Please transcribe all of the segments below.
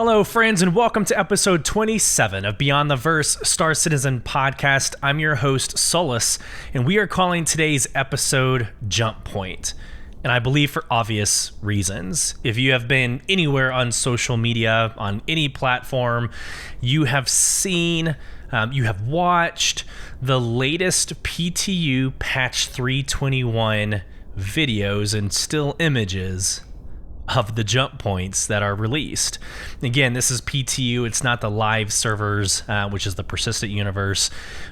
Hello, friends, and welcome to episode 27 of Beyond the Verse Star Citizen podcast. I'm your host, Sulyce, and we are calling today's episode Jump Point. And I believe for obvious reasons. If you have been anywhere on social media, on any platform, you have seen, you have watched the latest PTU Patch 321 videos and still images of the jump points that are released. Again, this is PTU. It's not the live servers, which is the persistent universe,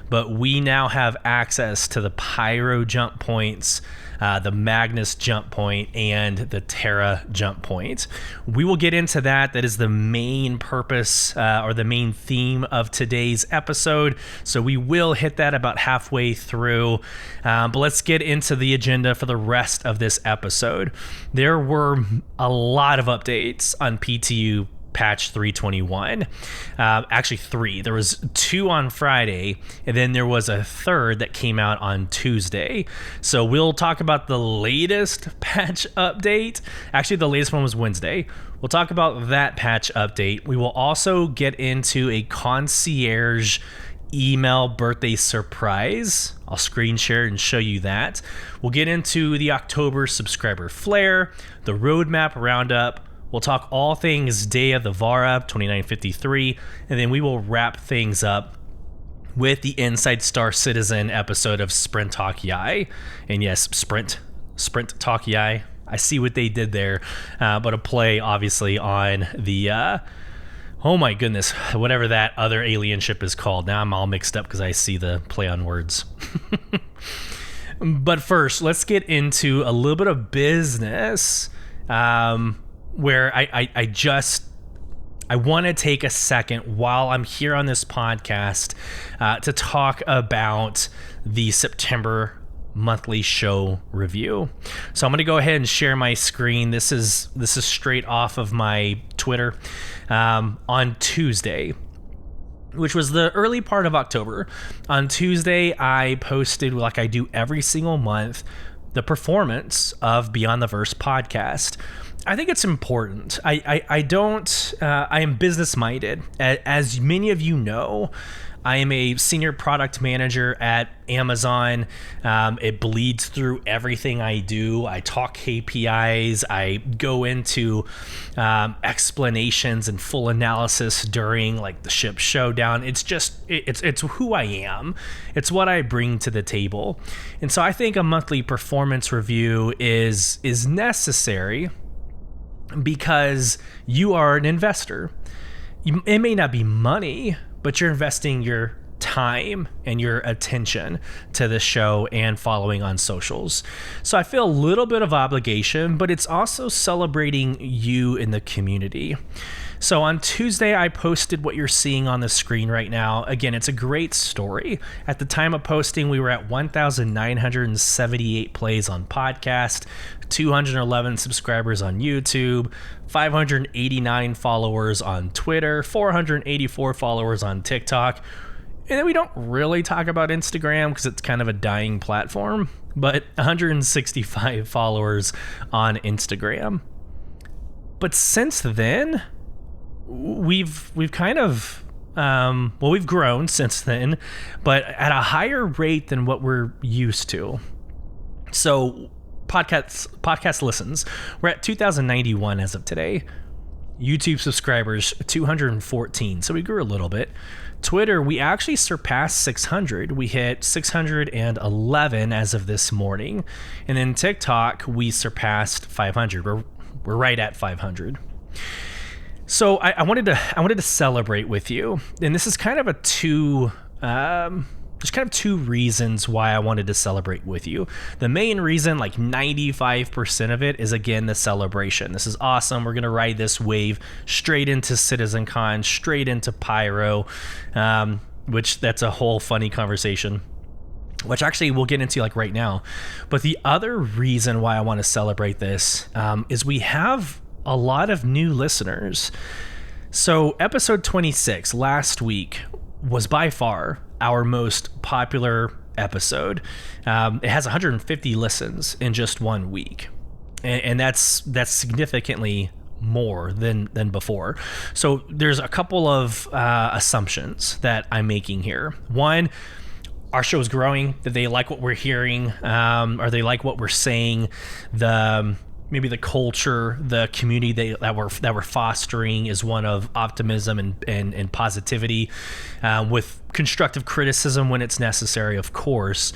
but we now have access to the Pyro jump points, the Magnus jump point, and the Terra jump point. We will get into that. That is the main purpose or the main theme of today's episode. So we will hit that about halfway through. But let's get into the agenda for the rest of this episode. There were a lot of updates on PTU Patch 321. Actually, 3. There was 2 on Friday, and then there was a 3rd that came out on Tuesday. So we'll talk about the latest patch update. Actually, the latest one was Wednesday. We'll talk about that patch update. We will also get into a Concierge email birthday surprise. I'll screen share and show you that. We'll get into the October subscriber Flair, the roadmap Roundup. We'll talk all things Day of the Vara 2953, and then we will wrap things up with the Inside Star Citizen episode of Sprint Talk Yai. And yes, Sprint Talk Yai. I see what they did there, but a play obviously on the oh my goodness, whatever that other alien ship is called. Now I'm all mixed up because I see the play on words. But first, let's get into a little bit of business, where I want to take a second while I'm here on this podcast to talk about the September monthly show review. So I'm going to go ahead and share my screen. This is straight off of my Twitter on Tuesday, which was the early part of October. On Tuesday, I posted, like I do every single month, the performance of Beyond the Verse podcast. I think it's important. I am business minded. As many of you know, I am a senior product manager at Amazon. It bleeds through everything I do. I talk KPIs. I go into explanations and full analysis during like the ship showdown. It's just, it's who I am. It's what I bring to the table. And so I think a monthly performance review is necessary because you are an investor. It may not be money, but you're investing your time and your attention to the show and following on socials. So I feel a little bit of obligation, but it's also celebrating you in the community. So on Tuesday, I posted what you're seeing on the screen right now. Again, it's a great story. At the time of posting, we were at 1,978 plays on podcast, 211 subscribers on YouTube, 589 followers on Twitter, 484 followers on TikTok. And then we don't really talk about Instagram because it's kind of a dying platform, but 165 followers on Instagram. But since then, we've kind of we've grown since then, but at a higher rate than what we're used to. So podcast listens, we're at 2,091 as of today. YouTube subscribers 214, so we grew a little bit. Twitter, we actually surpassed 600. We hit 611 as of this morning. And then TikTok, we surpassed 500. We're right at 500. So I wanted to celebrate with you, and this is kind of there's kind of two reasons why I wanted to celebrate with you. The main reason, like 95% of it, is again the celebration. This is awesome. We're gonna ride this wave straight into CitizenCon, straight into Pyro, which that's a whole funny conversation, which actually we'll get into like right now. But the other reason why I want to celebrate this is we have a lot of new listeners. So episode 26 last week was by far our most popular episode. It has 150 listens in just 1 week. And that's significantly more than before. So there's a couple of assumptions that I'm making here. One, our show is growing, that they like what we're hearing, or they like what we're saying. Maybe the culture, the community that we're fostering is one of optimism and positivity, with constructive criticism when it's necessary, of course.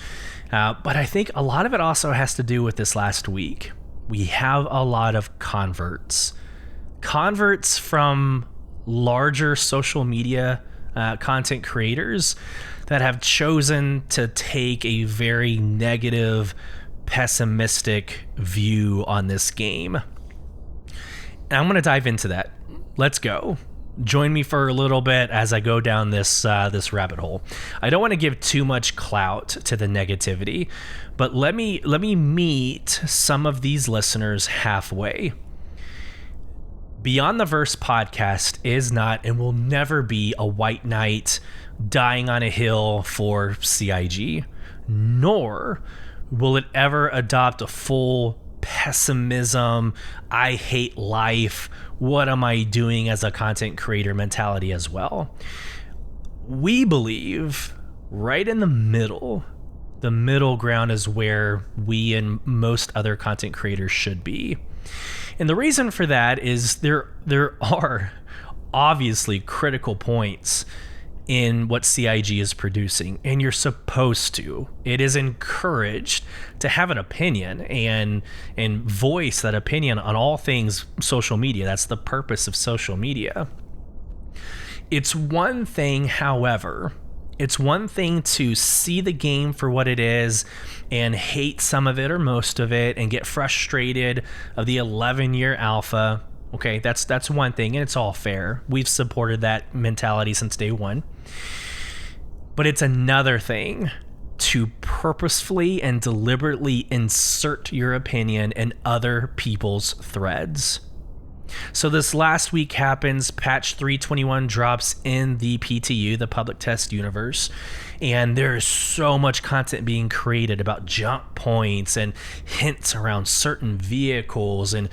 But I think a lot of it also has to do with this last week. We have a lot of converts from larger social media content creators that have chosen to take a very negative, pessimistic view on this game. And I'm going to dive into that. Let's go. Join me for a little bit as I go down this rabbit hole. I don't want to give too much clout to the negativity, but let me meet some of these listeners halfway. Beyond the Verse podcast is not and will never be a white knight dying on a hill for CIG, nor will it ever adopt a full pessimism, I hate life, what am I doing as a content creator mentality as well. We believe right in the middle ground is where we and most other content creators should be. And the reason for that is there are obviously critical points in what CIG is producing, and you're supposed to. It is encouraged to have an opinion and voice that opinion on all things social media. That's the purpose of social media. It's one thing, however, to see the game for what it is and hate some of it or most of it and get frustrated of the 11-year alpha. Okay, that's one thing, and it's all fair. We've supported that mentality since day one. But it's another thing to purposefully and deliberately insert your opinion in other people's threads. So this last week happens, patch 321 drops in the PTU, the public test universe, and there's so much content being created about jump points and hints around certain vehicles, and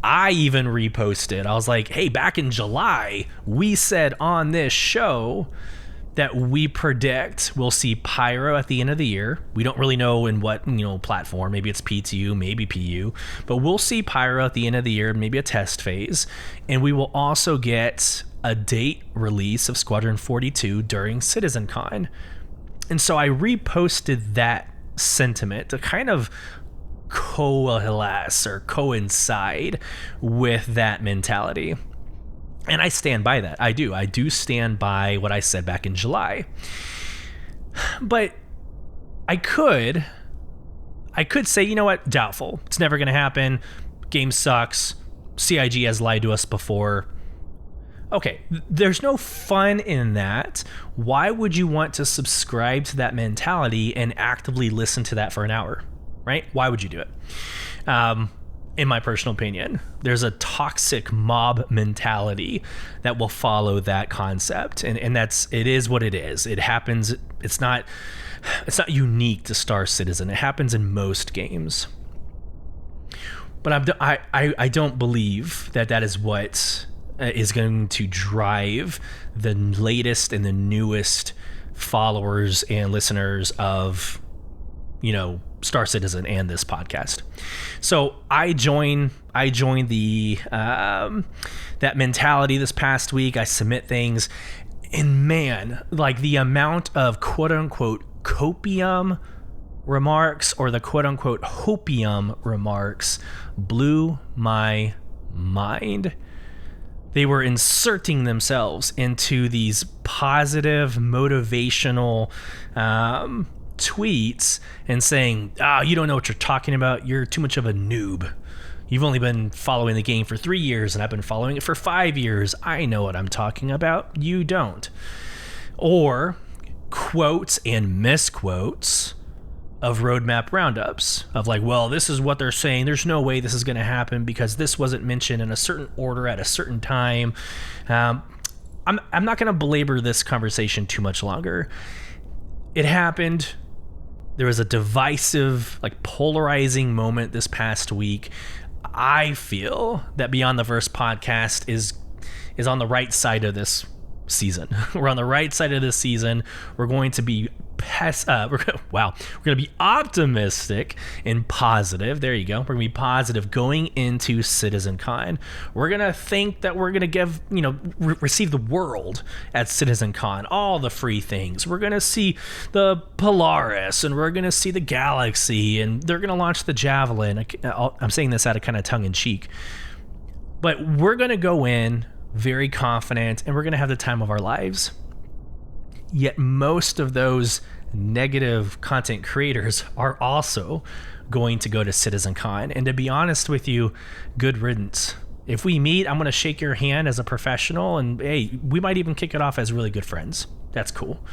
I even reposted. I was like, hey, back in July, we said on this show that we predict we'll see Pyro at the end of the year. We don't really know in what platform. Maybe it's PTU, maybe PU, but we'll see Pyro at the end of the year, maybe a test phase. And we will also get a date release of Squadron 42 during CitizenCon. And so I reposted that sentiment to kind of coalesce or coincide with that mentality. And I stand by that. I do stand by what I said back in July. But I could say, you know what, doubtful. It's never going to happen. Game sucks. CIG has lied to us before. Okay, there's no fun in that. Why would you want to subscribe to that mentality and actively listen to that for an hour? Right? Why would you do it? In my personal opinion, there's a toxic mob mentality that will follow that concept. And it is what it is. It happens. It's not unique to Star Citizen. It happens in most games. But I don't believe that is what is going to drive the latest and the newest followers and listeners of, Star Citizen and this podcast. So I joined the that mentality this past week. I submit things, and man, like the amount of quote unquote copium remarks or the quote unquote hopium remarks blew my mind. They were inserting themselves into these positive, motivational tweets and saying, you don't know what you're talking about. You're too much of a noob. You've only been following the game for 3 years, and I've been following it for 5 years. I know what I'm talking about. You don't. Or quotes and misquotes of roadmap roundups of like, well, this is what they're saying. There's no way this is going to happen because this wasn't mentioned in a certain order at a certain time. I'm not going to belabor this conversation too much longer. It happened. There was a divisive, like polarizing moment this past week. I feel that Beyond the Verse podcast is on the right side of this season. We're on the right side of this season. We're going to be we're going to be optimistic and positive. There you go. We're going to be positive going into CitizenCon. We're going to think that we're going to give, receive the world at CitizenCon, all the free things. We're going to see the Polaris, and we're going to see the Galaxy, and they're going to launch the Javelin. I'm saying this out of kind of tongue in cheek, but we're going to go in very confident, and we're going to have the time of our lives. Yet most of those negative content creators are also going to go to CitizenCon. And to be honest with you, good riddance. If we meet, I'm going to shake your hand as a professional, and hey, we might even kick it off as really good friends. That's cool.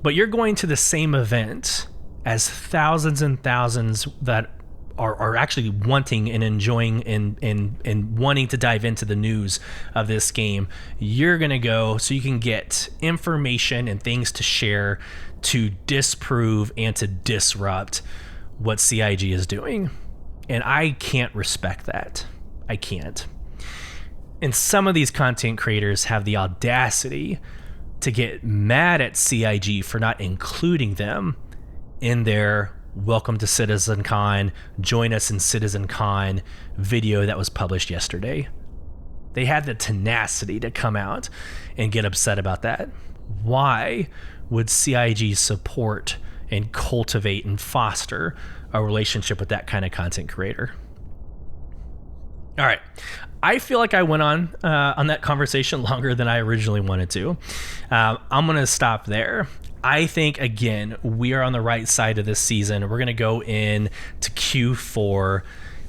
But you're going to the same event as thousands and thousands that are actually wanting and enjoying and wanting to dive into the news of this game. You're going to go so you can get information and things to share to disprove and to disrupt what CIG is doing. And I can't respect that. I can't. And some of these content creators have the audacity to get mad at CIG for not including them in their Welcome to CitizenCon, join us in CitizenCon video that was published yesterday. They had the tenacity to come out and get upset about that. Why would CIG support and cultivate and foster a relationship with that kind of content creator? All right. I feel like I went on that conversation longer than I originally wanted to. I'm going to stop there. I think, again, we are on the right side of this season. We're going to go in to Q4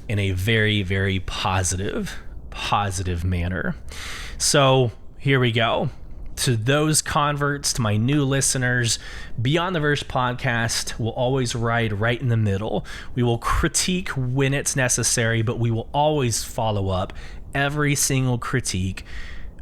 in a very, very positive manner. So here we go. To those converts, to my new listeners, Beyond the Verse podcast will always ride right in the middle. We will critique when it's necessary, but we will always follow up every single critique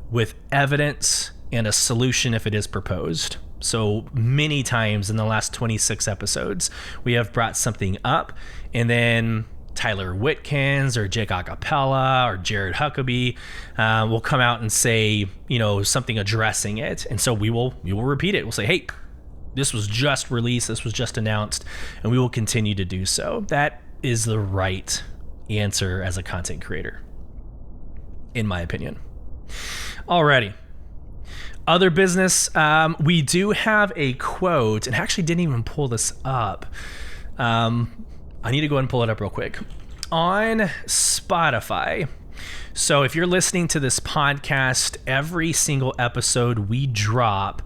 with evidence and a solution if it is proposed. So many times in the last 26 episodes, we have brought something up, and then Tyler Whitkins or Jake Acapella or Jared Huckabee will come out and say, something addressing it. And so we will repeat it. We'll say, hey, this was just released. This was just announced. And we will continue to do so. That is the right answer as a content creator, in my opinion. Alrighty. Other business, we do have a quote, and I actually didn't even pull this up. I need to go ahead and pull it up real quick. On Spotify, so if you're listening to this podcast, every single episode we drop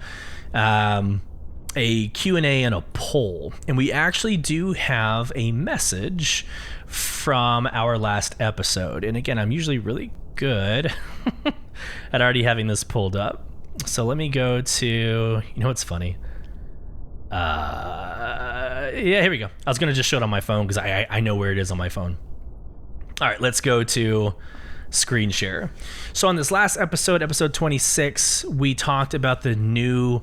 a Q&A and a poll. And we actually do have a message from our last episode. And again, I'm usually really good at already having this pulled up. So let me go to, what's funny? Yeah, here we go. I was going to just show it on my phone because I know where it is on my phone. All right, let's go to screen share. So on this last episode, episode 26, we talked about the new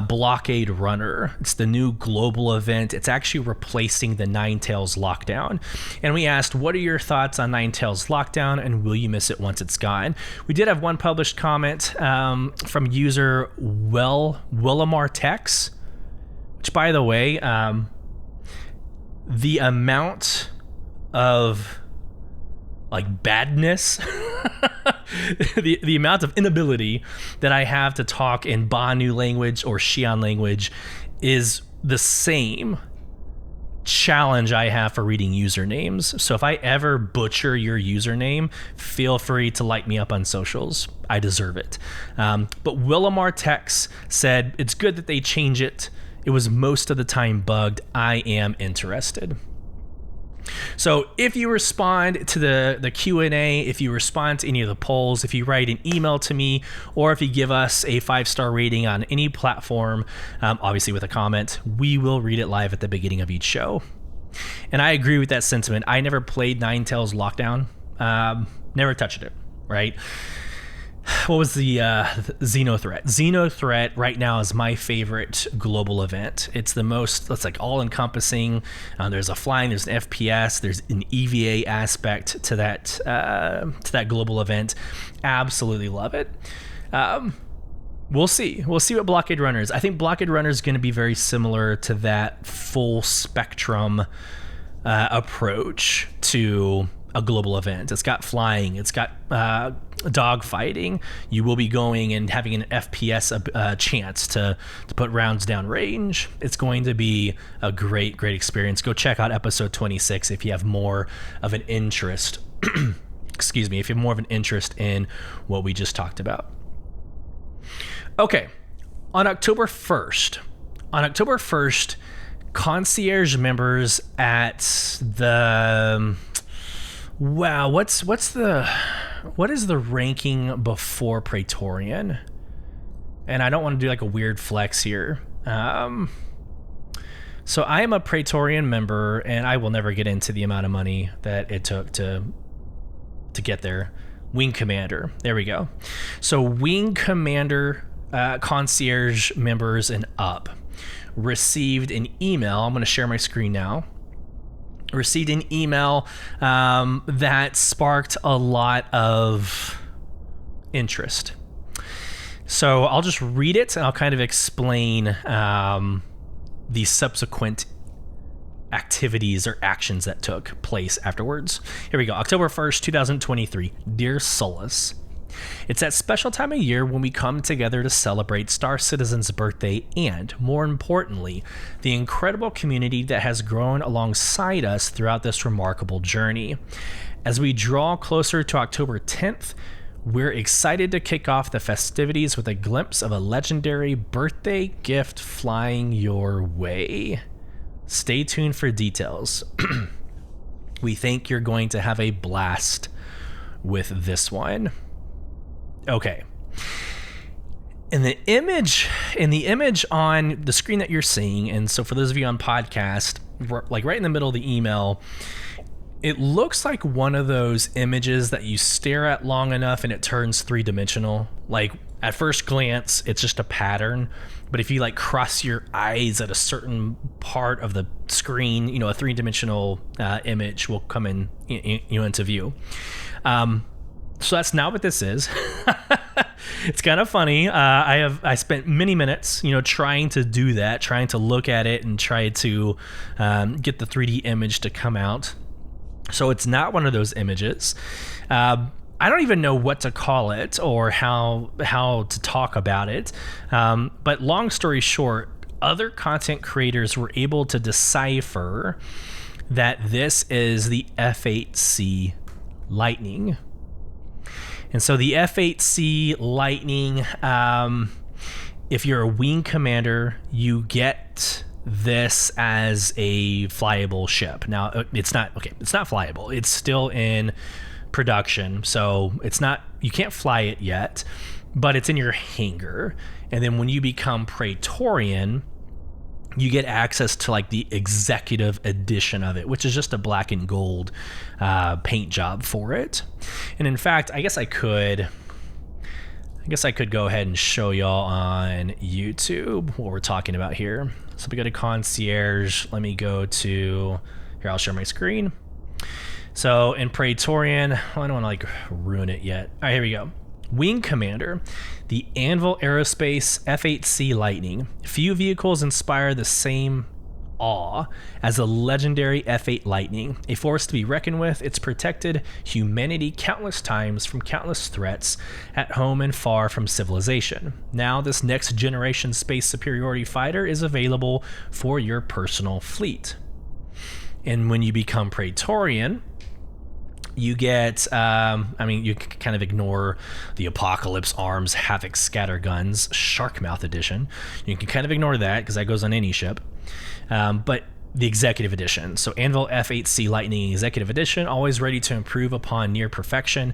Blockade Runner. It's the new global event. It's actually replacing the Ninetales Lockdown. And we asked, what are your thoughts on Ninetales Lockdown, and will you miss it once it's gone? We did have one published comment from user Willamar Tex, which, by the way, the amount of badness, the amount of inability that I have to talk in Banu language or Xi'an language is the same challenge I have for reading usernames. So if I ever butcher your username, feel free to light me up on socials. I deserve it. But Willamar Tex said, it's good that they change it. It was most of the time bugged. I am interested. So if you respond to the Q&A, if you respond to any of the polls, if you write an email to me, or if you give us a 5-star rating on any platform, obviously with a comment, we will read it live at the beginning of each show. And I agree with that sentiment. I never played Ninetales Lockdown, never touched it, right? what was the Xeno Threat? Xeno Threat right now is my favorite global event. It's the most, it's like all encompassing. There's a flying, there's an FPS, there's an EVA aspect to that global event. Absolutely love it. We'll see what Blockade Runner is. I think Blockade Runner is going to be very similar to that full spectrum approach to a global event. It's got flying, it's got dog fighting. You will be going and having an FPS chance to put rounds down range. It's going to be a great experience. Go check out episode 26 if you have more of an interest excuse me, if you have more of an interest in what we just talked about. Okay, on October 1st, Concierge members at the what is the ranking before Praetorian? And I don't want to do like a weird flex here. So I am a Praetorian member, and I will never get into the amount of money that it took to get there. Wing Commander. There we go. So Wing Commander Concierge members and up received an email. I'm going to share my screen now. Received an email that sparked a lot of interest. So I'll just read it and I'll kind of explain the subsequent activities or actions that took place afterwards. Here we go. October 1st, 2023. Dear Sulyce, it's that special time of year when we come together to celebrate Star Citizen's birthday and, more importantly, the incredible community that has grown alongside us throughout this remarkable journey. As we draw closer to October 10th, we're excited to kick off the festivities with a glimpse of a legendary birthday gift flying your way. Stay tuned for details. We think you're going to have a blast with this one. Okay. In the image on the screen that you're seeing, and so for those of you on podcast, like right in the middle of the email, it looks like one of those images that you stare at long enough and it turns three-dimensional. Like at first glance, it's just a pattern, but if you like cross your eyes at a certain part of the screen, you know, a three-dimensional image will come into view. So that's not what this is. It's kind of funny. I spent many minutes, trying to do that, trying to look at it and try to get the 3D image to come out. So it's not one of those images. I don't even know what to call it or how to talk about it. But long story short, other content creators were able to decipher that this is the F8C Lightning. And so the F8C Lightning, if you're a Wing Commander, you get this as a flyable ship. Now, it's not flyable. It's still in production, so you can't fly it yet, but it's in your hangar. And then when you become Praetorian, you get access to like the executive edition of it, which is just a black and gold paint job for it. And in fact, I guess I could go ahead and show y'all on YouTube what we're talking about here. So we go to Concierge. Let me go to here. I'll share my screen. So in Praetorian, I don't want to like ruin it yet. All right, here we go. Wing Commander, the Anvil Aerospace F8C Lightning. Few vehicles inspire the same awe as a legendary F8 Lightning. A force to be reckoned with, it's protected humanity countless times from countless threats at home and far from civilization. Now this next generation space superiority fighter is available for your personal fleet. And when you become Praetorian, you get, you can kind of ignore the Apocalypse Arms Havoc Scatterguns Sharkmouth Edition. You can kind of ignore that because that goes on any ship. But the Executive Edition. So Anvil F8C Lightning Executive Edition, always ready to improve upon near perfection.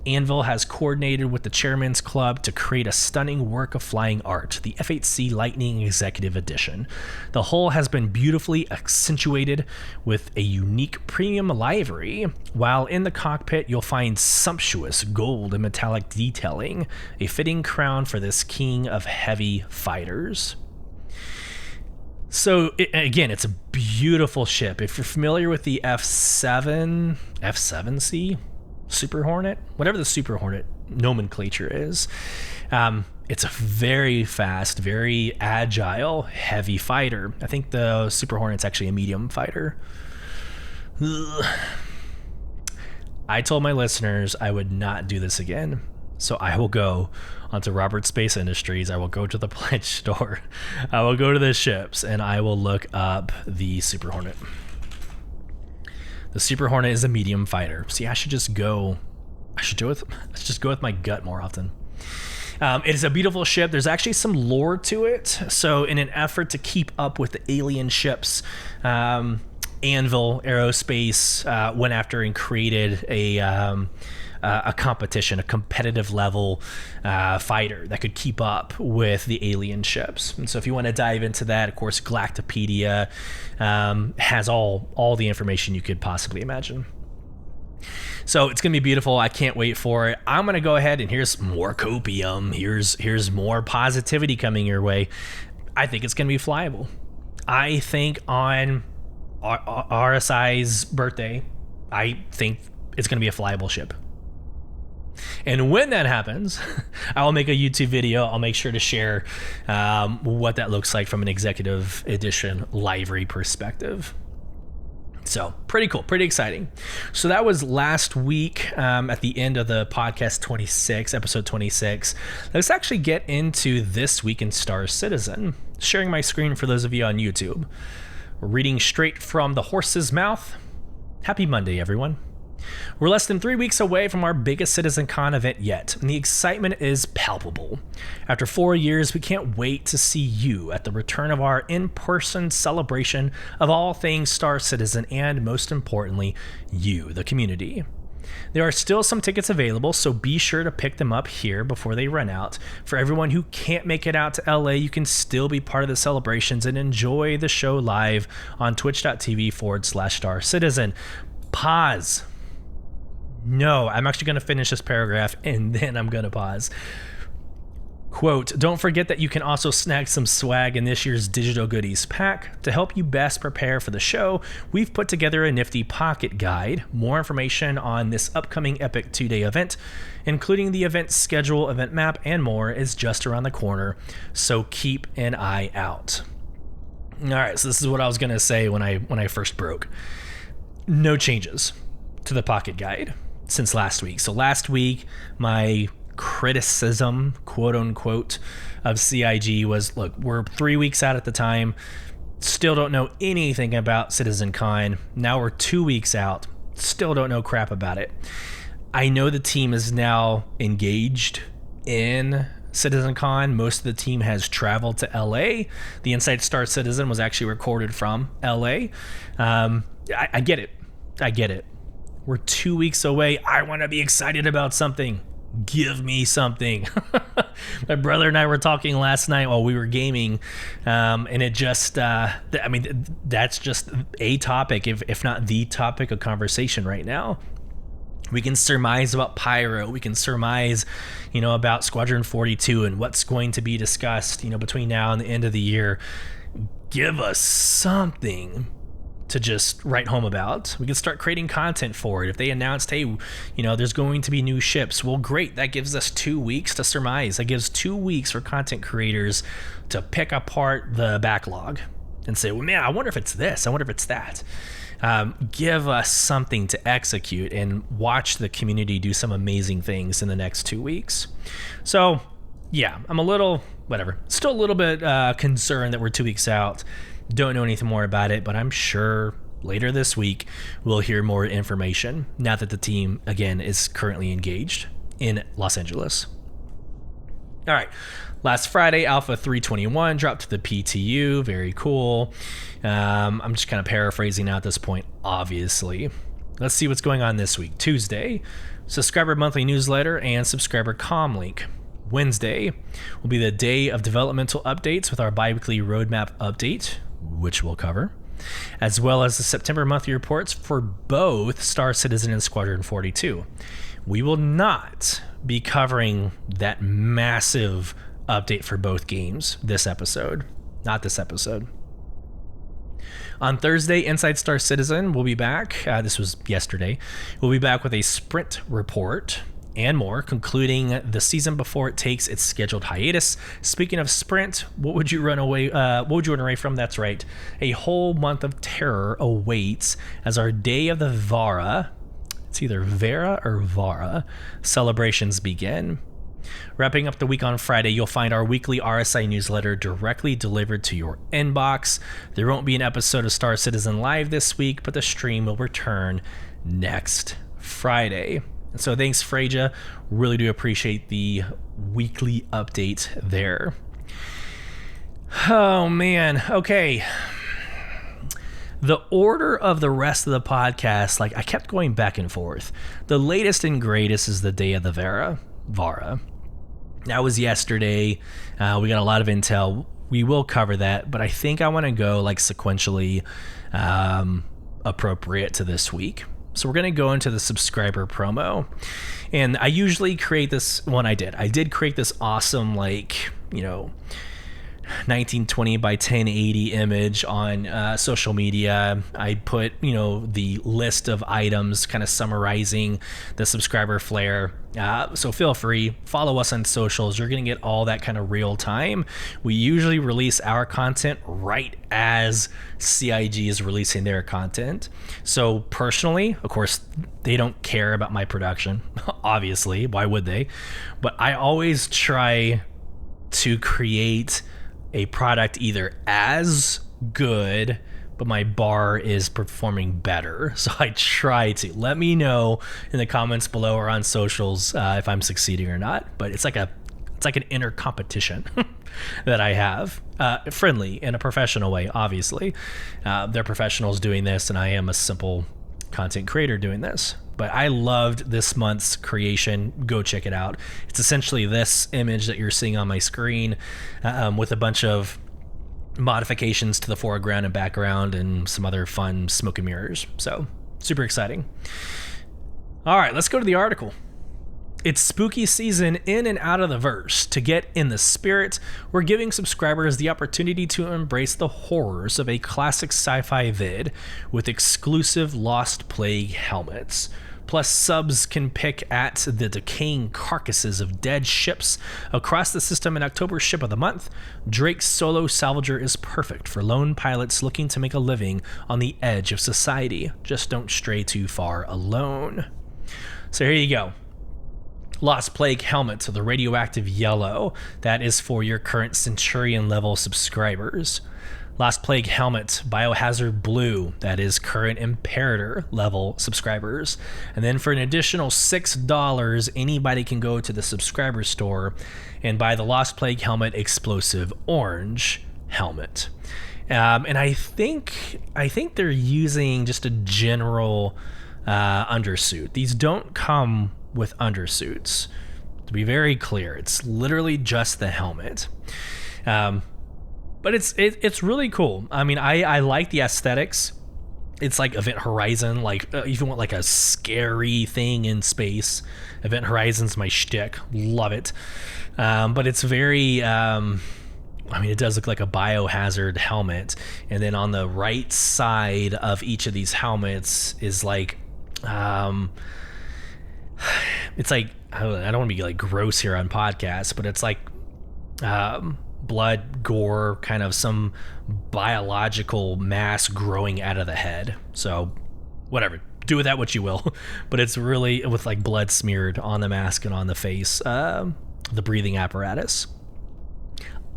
Anvil has coordinated with the Chairman's Club to create a stunning work of flying art, the F-8C Lightning Executive Edition. The hull has been beautifully accentuated with a unique premium livery, while in the cockpit you'll find sumptuous gold and metallic detailing, a fitting crown for this king of heavy fighters. So, again, it's a beautiful ship. If you're familiar with the F7C Super Hornet, whatever the Super Hornet nomenclature is, it's a very fast, very agile, heavy fighter. I think the Super Hornet's actually a medium fighter. Ugh. I told my listeners I would not do this again. So I will go onto Robert Space Industries. I will go to the pledge store. I will go to the ships and I will look up the Super Hornet. The Super Hornet is a medium fighter. See, let's just go with my gut more often. It is a beautiful ship. There's actually some lore to it. So in an effort to keep up with the alien ships, Anvil Aerospace went after and created a competition, a competitive level fighter that could keep up with the alien ships. And so if you want to dive into that, of course, Galactopedia has all the information you could possibly imagine. So it's going to be beautiful. I can't wait for it. I'm going to go ahead and here's more copium. Here's more positivity coming your way. I think it's going to be flyable. I think on RSI's birthday, I think it's going to be a flyable ship. And when that happens, I'll make a YouTube video. I'll make sure to share what that looks like from an executive edition livery perspective. So pretty cool, pretty exciting. So that was last week at the end of the podcast 26, episode 26. Let's actually get into this week in Star Citizen. Sharing my screen for those of you on YouTube. Reading straight from the horse's mouth. Happy Monday, everyone. We're less than 3 weeks away from our biggest CitizenCon event yet, and the excitement is palpable. After 4 years, we can't wait to see you at the return of our in-person celebration of all things Star Citizen and, most importantly, you, the community. There are still some tickets available, so be sure to pick them up here before they run out. For everyone who can't make it out to LA, you can still be part of the celebrations and enjoy the show live on twitch.tv/Star Citizen. Pause. No, I'm actually going to finish this paragraph and then I'm going to pause. Quote, don't forget that you can also snag some swag in this year's digital goodies pack. To help you best prepare for the show, we've put together a nifty pocket guide. More information on this upcoming epic 2-day event, including the event schedule, event map, and more, is just around the corner, so keep an eye out. All right, so this is what I was going to say when I first broke. No changes to the pocket guide since last week. So last week, my criticism, quote unquote, of CIG was, look, we're 3 weeks out at the time, still don't know anything about CitizenCon. Now we're 2 weeks out, still don't know crap about it. I know the team is now engaged in CitizenCon. Most of the team has traveled to LA. The Inside Star Citizen was actually recorded from LA. I get it. I get it. We're 2 weeks away. I want to be excited about something. Give me something. My brother and I were talking last night while we were gaming, and it just, that's just a topic, if not the topic of conversation right now. We can surmise about Pyro. We can surmise, about Squadron 42 and what's going to be discussed, between now and the end of the year. Give us something to just write home about. We can start creating content for it. If they announced, hey, there's going to be new ships, well, great. That gives us 2 weeks to surmise. That gives 2 weeks for content creators to pick apart the backlog and say, well, man, I wonder if it's this. I wonder if it's that. Give us something to execute and watch the community do some amazing things in the next 2 weeks. So, yeah, I'm still a little bit concerned that we're 2 weeks out. Don't know anything more about it, but I'm sure later this week we'll hear more information now that the team, again, is currently engaged in Los Angeles. All right. Last Friday, Alpha 321 dropped to the PTU. Very cool. I'm just kind of paraphrasing now at this point, obviously. Let's see what's going on this week. Tuesday, subscriber monthly newsletter and subscriber comm link. Wednesday will be the day of developmental updates with our bi-weekly roadmap update, which we'll cover, as well as the September monthly reports for both Star Citizen and Squadron 42. We will not be covering that massive update for both games this episode. Not this episode. On Thursday, Inside Star Citizen will be back. This was yesterday. We'll be back with a sprint report and more, concluding the season before it takes its scheduled hiatus. Speaking of sprint, what would you run away from? That's right. A whole month of terror awaits as our Day of the Vara, it's either Vera or Vara, celebrations begin. Wrapping up the week on Friday, you'll find our weekly RSI newsletter directly delivered to your inbox. There won't be an episode of Star Citizen Live this week, but the stream will return next Friday. And so thanks, Freja. Really do appreciate the weekly update there. Oh, man. Okay. The order of the rest of the podcast, I kept going back and forth. The latest and greatest is the Day of the Vara. That was yesterday. We got a lot of intel. We will cover that, but I think I want to go sequentially appropriate to this week. So we're going to go into the subscriber promo. And I usually create this, I did create this awesome 1920 by 1080 image on social media. I put, the list of items kind of summarizing the subscriber Flair. So feel free, follow us on socials. You're going to get all that kind of real time. We usually release our content right as CIG is releasing their content. So personally, of course, they don't care about my production. Obviously, why would they? But I always try to create a product either as good, but my bar is performing better. So I try to. Let me know in the comments below or on socials if I'm succeeding or not. But it's like an inner competition that I have. Friendly in a professional way, obviously. They're professionals doing this, and I am a simple content creator doing this. But I loved this month's creation. Go check it out. It's essentially this image that you're seeing on my screen with a bunch of modifications to the foreground and background and some other fun smoke and mirrors. So super exciting. All right, let's go to the article. It's spooky season in and out of the verse. To get in the spirit, we're giving subscribers the opportunity to embrace the horrors of a classic sci-fi vid with exclusive Lost Plague helmets. Plus, subs can pick at the decaying carcasses of dead ships across the system in October's Ship of the Month. Drake's Solo Salvager is perfect for lone pilots looking to make a living on the edge of society. Just don't stray too far alone. So here you go. Lost Plague helmets of the radioactive yellow. That is for your current Centurion level subscribers. Lost Plague helmet Biohazard blue. That is current Imperator level subscribers. And then for an additional $6, anybody can go to the subscriber store and buy the Lost Plague helmet explosive orange helmet. And I think they're using just a general undersuit. These don't come with undersuits. To be very clear, it's literally just the helmet. But it's really cool. I mean, I like the aesthetics. It's like Event Horizon, if you want a scary thing in space, Event Horizon's my shtick. Love it. But it's very, it does look like a biohazard helmet. And then on the right side of each of these helmets is it's I don't want to be gross here on podcasts, but it's blood, gore, kind of some biological mass growing out of the head. So whatever, do with that what you will. But it's really with blood smeared on the mask and on the face, the breathing apparatus.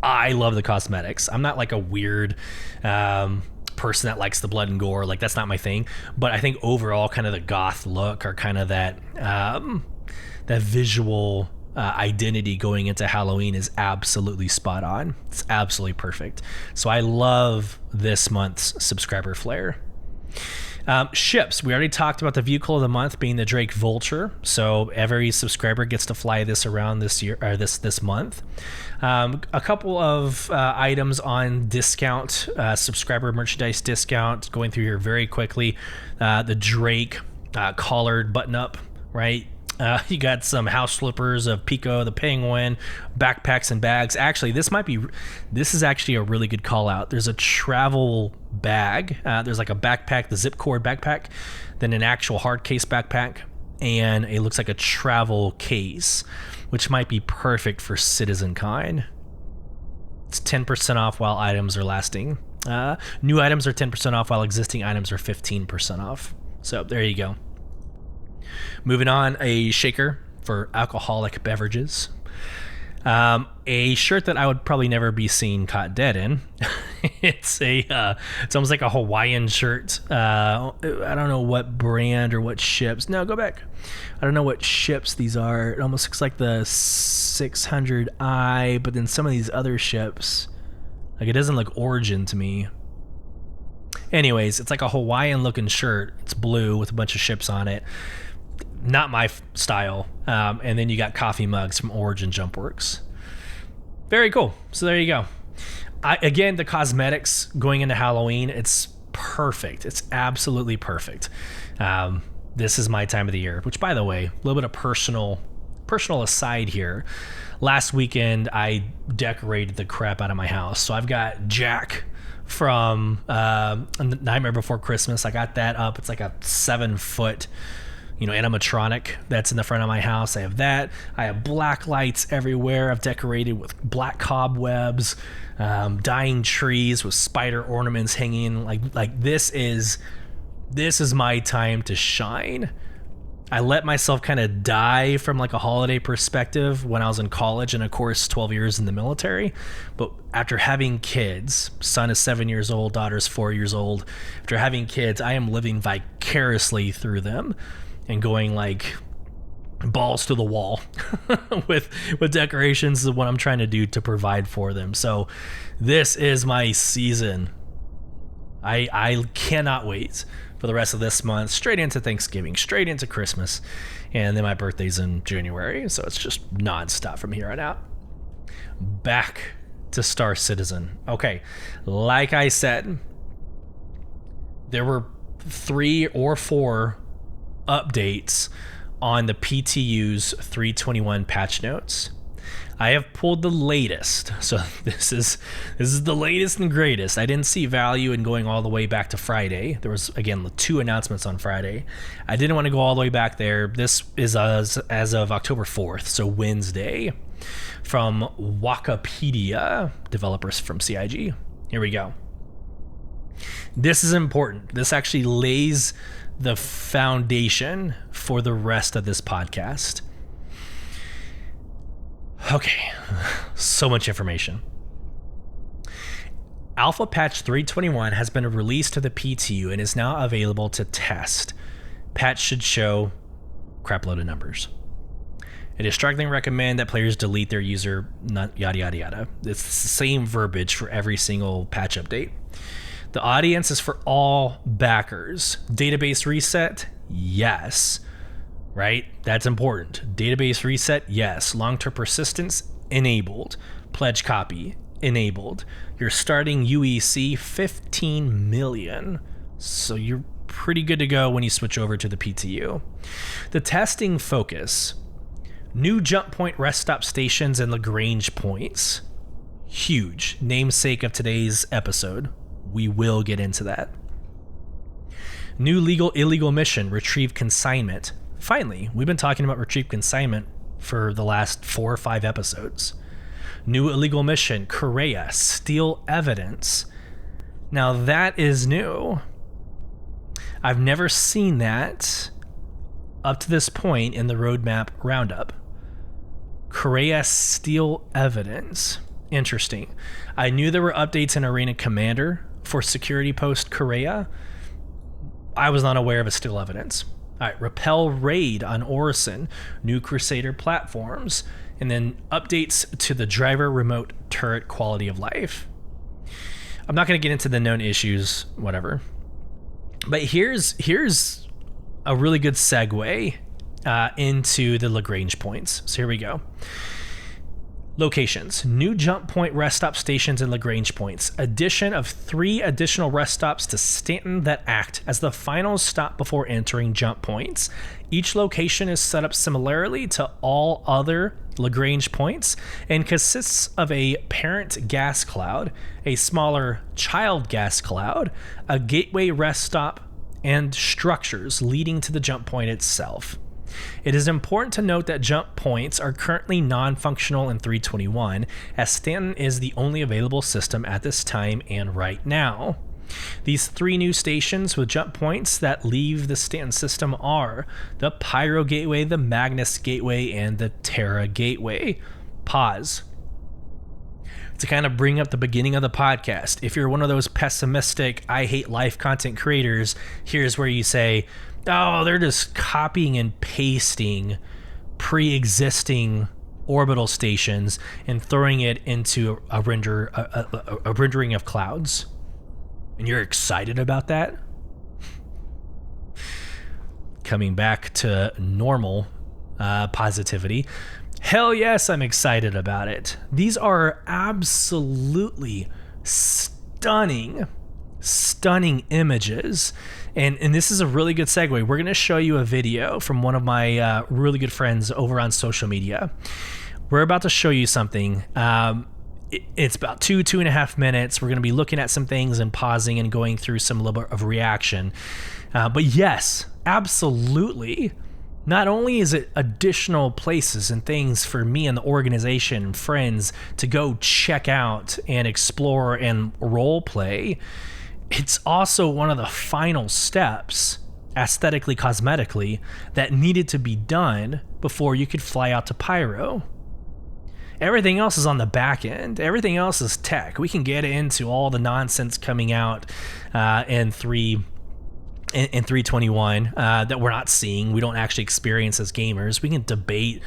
I love the cosmetics. I'm not a weird person that likes the blood and gore. That's not my thing. But I think overall kind of the goth look or kind of that visual identity going into Halloween is absolutely spot on. It's absolutely perfect. So I love this month's subscriber Flair. Ships. We already talked about the vehicle of the month being the Drake Vulture. So every subscriber gets to fly this around this year or this month. A couple of items on discount, subscriber merchandise discount. Going through here very quickly. The Drake collared button up, right? You got some house slippers of Pico the Penguin, backpacks and bags. Actually, this is actually a really good call out. There's a travel bag. There's like a backpack, the zip cord backpack, then an actual hard case backpack, and it looks like a travel case, which might be perfect for Citizen Kind. It's 10% off while items are lasting. New items are 10% off while existing items are 15% off. So there you go. Moving on, a shaker for alcoholic beverages. A shirt that I would probably never be seen caught dead in. It's almost like a Hawaiian shirt. I don't know what brand or what ships. No, go back. I don't know what ships these are. It almost looks like the 600i, but then some of these other ships, like it doesn't look Origin to me. Anyways, it's like a Hawaiian looking shirt. It's blue with a bunch of ships on it. Not my style. And then you got coffee mugs from Origin Jumpworks. Very cool. So there you go. Again, the cosmetics going into Halloween, it's perfect. It's absolutely perfect. This is my time of the year, which, by the way, a little bit of personal aside here. Last weekend, I decorated the crap out of my house. So I've got Jack from Nightmare Before Christmas. I got that up. It's like a 7-foot animatronic that's in the front of my house. I have that. I have black lights everywhere. I've decorated with black cobwebs, dying trees with spider ornaments hanging. Like this is my time to shine. I let myself kind of die from like a holiday perspective when I was in college and of course 12 years in the military. But after having kids, son is 7 years old, daughter's 4 years old. After having kids, I am living vicariously through them and going like balls to the wall with decorations is what I'm trying to do to provide for them. So this is my season. I cannot wait for the rest of this month, straight into Thanksgiving, straight into Christmas, and then my birthday's in January, so it's just nonstop from here on out. Back to Star Citizen. Okay, like I said, there were 3 or 4 updates on the PTU's 321 patch notes. I have pulled the latest, so this is the latest and greatest. I didn't see value in going all the way back to Friday. There was, again, 2 announcements on Friday. I didn't want to go all the way back there. This is as of October 4th, so Wednesday, from Wikipedia, developers from CIG. Here we go. This is important. This actually lays the foundation for the rest of this podcast. Okay, so much information. Alpha Patch 321 has been released to the PTU and is now available to test. Patch should show crapload of numbers. It is strongly recommend that players delete their user, yada yada yada. It's the same verbiage for every single patch update. The audience is for all backers. Database reset? Yes. Right? That's important. Database reset? Yes. Long-term persistence? Enabled. Pledge copy? Enabled. Your starting UEC? 15 million. So you're pretty good to go when you switch over to the PTU. The testing focus. New jump point rest stop stations and Lagrange points. Huge. Namesake of today's episode. We will get into that. New legal-illegal mission, retrieve consignment. Finally, we've been talking about retrieve consignment for the last 4 or 5 episodes. New illegal mission, Korea, steal evidence. Now that is new. I've never seen that up to this point in the roadmap Roundup. Korea, steal evidence. Interesting. I knew there were updates in Arena Commander for security post Korea. I was not aware of a steal evidence. All right, repel raid on Orison, new Crusader platforms, and then updates to the driver remote turret quality of life. I'm not going to get into the known issues, whatever. But here's a really good segue into the Lagrange points. So here we go. Locations: new jump point rest stop stations and Lagrange points. Addition of 3 additional rest stops to Stanton that act as the final stop before entering jump points. Each location is set up similarly to all other Lagrange points and consists of a parent gas cloud, a smaller child gas cloud, a gateway rest stop, and structures leading to the jump point itself. It is important to note that jump points are currently non-functional in 3.21, as Stanton is the only available system at this time and right now. These 3 new stations with jump points that leave the Stanton system are the Pyro Gateway, the Magnus Gateway, and the Terra Gateway. Pause. To kind of bring up the beginning of the podcast, if you're one of those pessimistic, I hate life content creators, here's where you say, oh, they're just copying and pasting pre-existing orbital stations and throwing it into a rendering of clouds. And you're excited about that? Coming back to normal positivity. Hell yes, I'm excited about it. These are absolutely stunning images. And this is a really good segue. We're going to show you a video from one of my really good friends over on social media. We're about to show you something. It's about 2.5 minutes. We're going to be looking at some things and pausing and going through some little bit of reaction. But yes, absolutely. Not only is it additional places and things for me and the organization and friends to go check out and explore and role play, it's also one of the final steps, aesthetically, cosmetically, that needed to be done before you could fly out to Pyro. Everything else is on the back end. Everything else is tech. We can get into all the nonsense coming out in 3.21 that we're not seeing. We don't actually experience as gamers. We can debate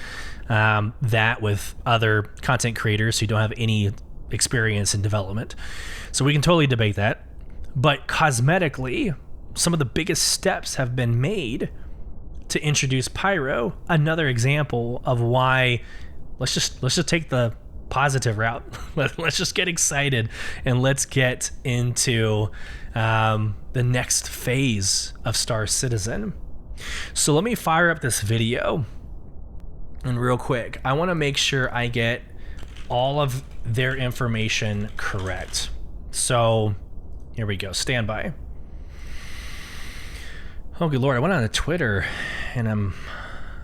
that with other content creators who don't have any experience in development. So we can totally debate that. But cosmetically, some of the biggest steps have been made to introduce Pyro. Another example of why let's just take the positive route. Let's just get excited and let's get into the next phase of Star Citizen. So let me fire up this video, and real quick, I want to make sure I get all of their information correct. So here we go. Stand by. Oh, good Lord. I went on to Twitter and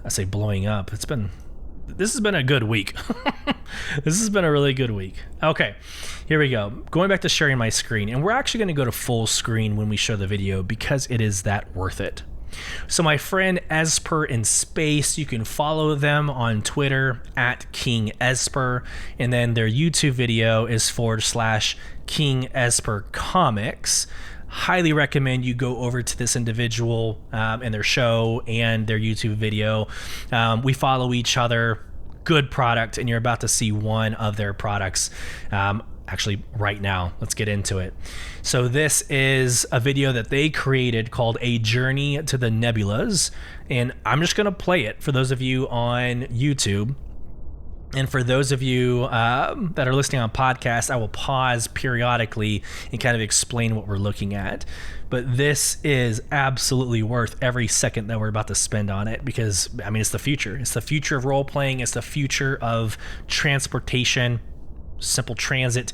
I say blowing up. This has been a good week. This has been a really good week. Okay, here we go. Going back to sharing my screen, and we're actually going to go to full screen when we show the video because it is that worth it. So my friend Esper in Space, you can follow them on Twitter at King Esper, and then their YouTube video is /King Esper Comics. Highly recommend you go over to this individual and their show and their YouTube video. We follow each other. Good product, and you're about to see one of their products actually right now. Let's get into it. So this is a video that they created called A Journey to the Nebulas, and I'm just going to play it for those of you on YouTube. And for those of you that are listening on podcast, I will pause periodically and kind of explain what we're looking at. But this is absolutely worth every second that we're about to spend on it because, I mean, it's the future. It's the future of role-playing. It's the future of transportation, simple transit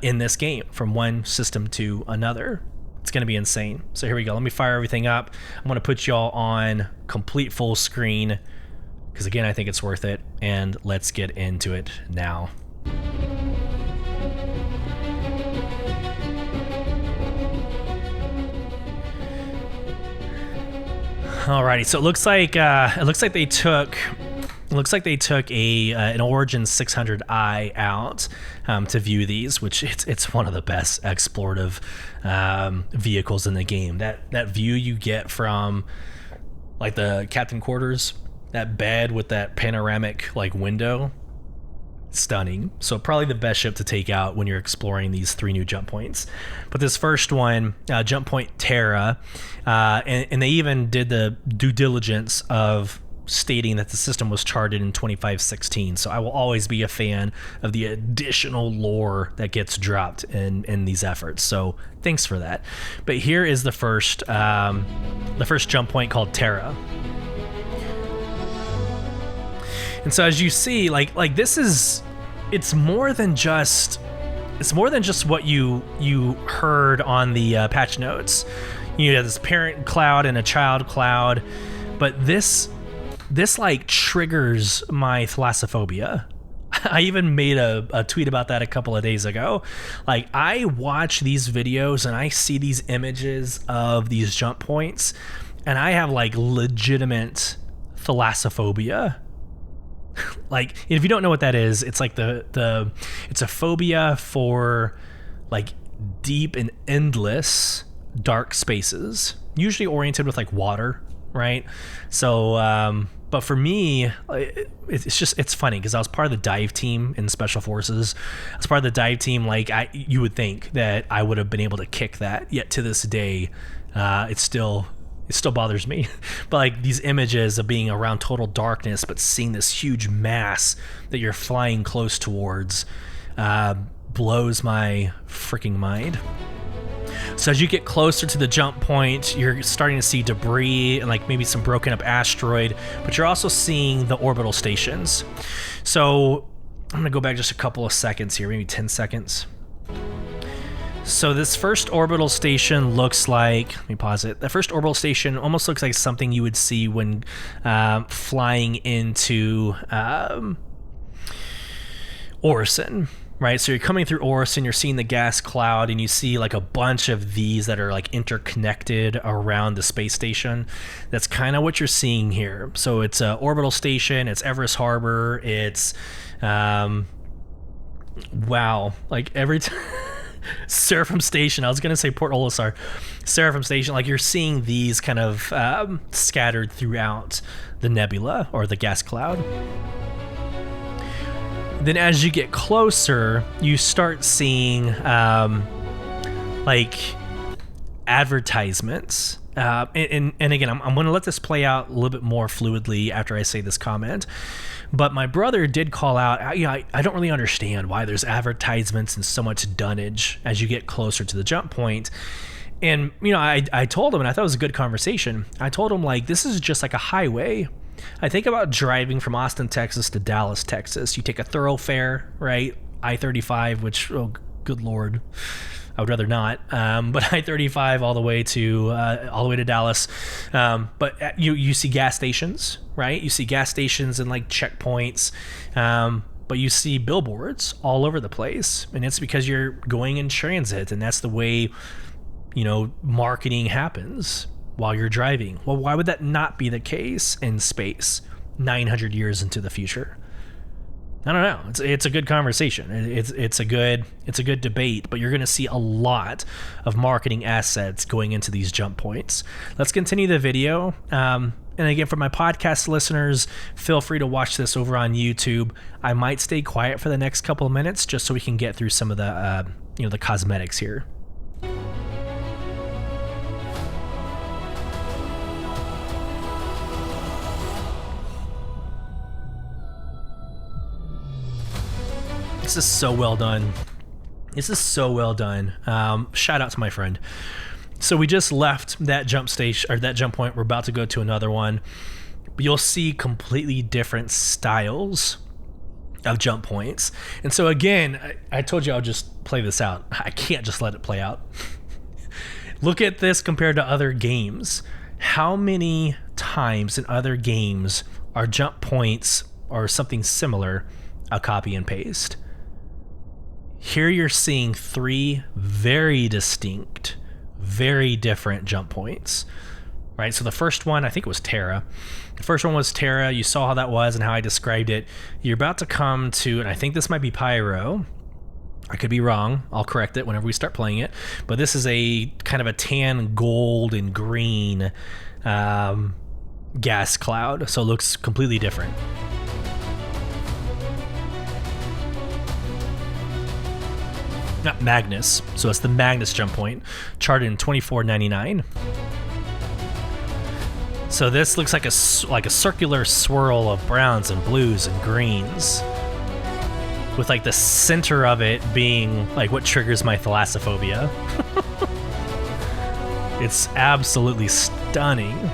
in this game from one system to another. It's going to be insane. So here we go. Let me fire everything up. I'm going to put y'all on complete full screen because, again, I think it's worth it. And let's get into it now. Alrighty, so it looks like they took an Origin 600i out to view these, which it's one of the best explorative vehicles in the game. That view you get from like the captain quarters, that bed with that panoramic like window, stunning. So probably the best ship to take out when you're exploring these 3 new jump points. But this first one, jump point Terra, and they even did the due diligence of stating that the system was charted in 2516. So I will always be a fan of the additional lore that gets dropped in these efforts. So thanks for that. But here is the first jump point called Terra. And so as you see, like this is, it's more than just what you heard on the patch notes. You have this parent cloud and a child cloud, but this like triggers my thalassophobia. I even made a tweet about that a couple of days ago. Like, I watch these videos and I see these images of these jump points, and I have like legitimate thalassophobia. Like, if you don't know what that is, it's like it's a phobia for like deep and endless dark spaces, usually oriented with like water, right? So but for me, it's funny because I was part of the dive team in Special Forces. As part of the dive team, like you would think that I would have been able to kick that, yet to this day it still bothers me. But like these images of being around total darkness but seeing this huge mass that you're flying close towards blows my freaking mind. So as you get closer to the jump point, you're starting to see debris and like maybe some broken up asteroid, but you're also seeing the orbital stations. So I'm gonna go back just a couple of seconds here, maybe 10 seconds. So this first orbital station looks like, let me pause it. The first orbital station almost looks like something you would see when flying into Orison, right? So you're coming through Orison, you're seeing the gas cloud, and you see like a bunch of these that are like interconnected around the space station. That's kind of what you're seeing here. So it's an orbital station, it's Everest Harbor, it's, wow, like every time. Seraphim Station, I was going to say Port Olisar. Seraphim Station, like you're seeing these kind of scattered throughout the nebula or the gas cloud. Then as you get closer, you start seeing like advertisements. And again, I'm going to let this play out a little bit more fluidly after I say this comment. But my brother did call out, I don't really understand why there's advertisements and so much dunnage as you get closer to the jump point. And, I told him, and I thought it was a good conversation. I told him, like, this is just like a highway. I think about driving from Austin, Texas to Dallas, Texas. You take a thoroughfare, right? I-35, which, oh, good Lord. I would rather not, but I-35 all the way to Dallas. But you see gas stations, right? You see gas stations and like checkpoints, but you see billboards all over the place, and it's because you're going in transit, and that's the way, marketing happens while you're driving. Well, why would that not be the case in space 900 years into the future? I don't know. It's a good conversation. It's a good debate, but you're going to see a lot of marketing assets going into these jump points. Let's continue the video. And again, for my podcast listeners, feel free to watch this over on YouTube. I might stay quiet for the next couple of minutes just so we can get through some of the the cosmetics here. This is so well done. Shout out to my friend. So we just left that jump station, or that jump point. We're about to go to another one. But you'll see completely different styles of jump points. And so again, I told you I'll just play this out. I can't just let it play out. Look at this compared to other games. How many times in other games are jump points or something similar a copy and paste? Here you're seeing 3 very distinct, very different jump points, right? So the first one, I think it was Terra. The first one was Terra. You saw how that was and how I described it. You're about to come to, and I think this might be Pyro. I could be wrong. I'll correct it whenever we start playing it. But this is a kind of a tan, gold, and green gas cloud. So it looks completely different. not Magnus. So it's the Magnus jump point, charted in 2499. So this looks like a circular swirl of browns and blues and greens, with like the center of it being like what triggers my thalassophobia. It's absolutely stunning.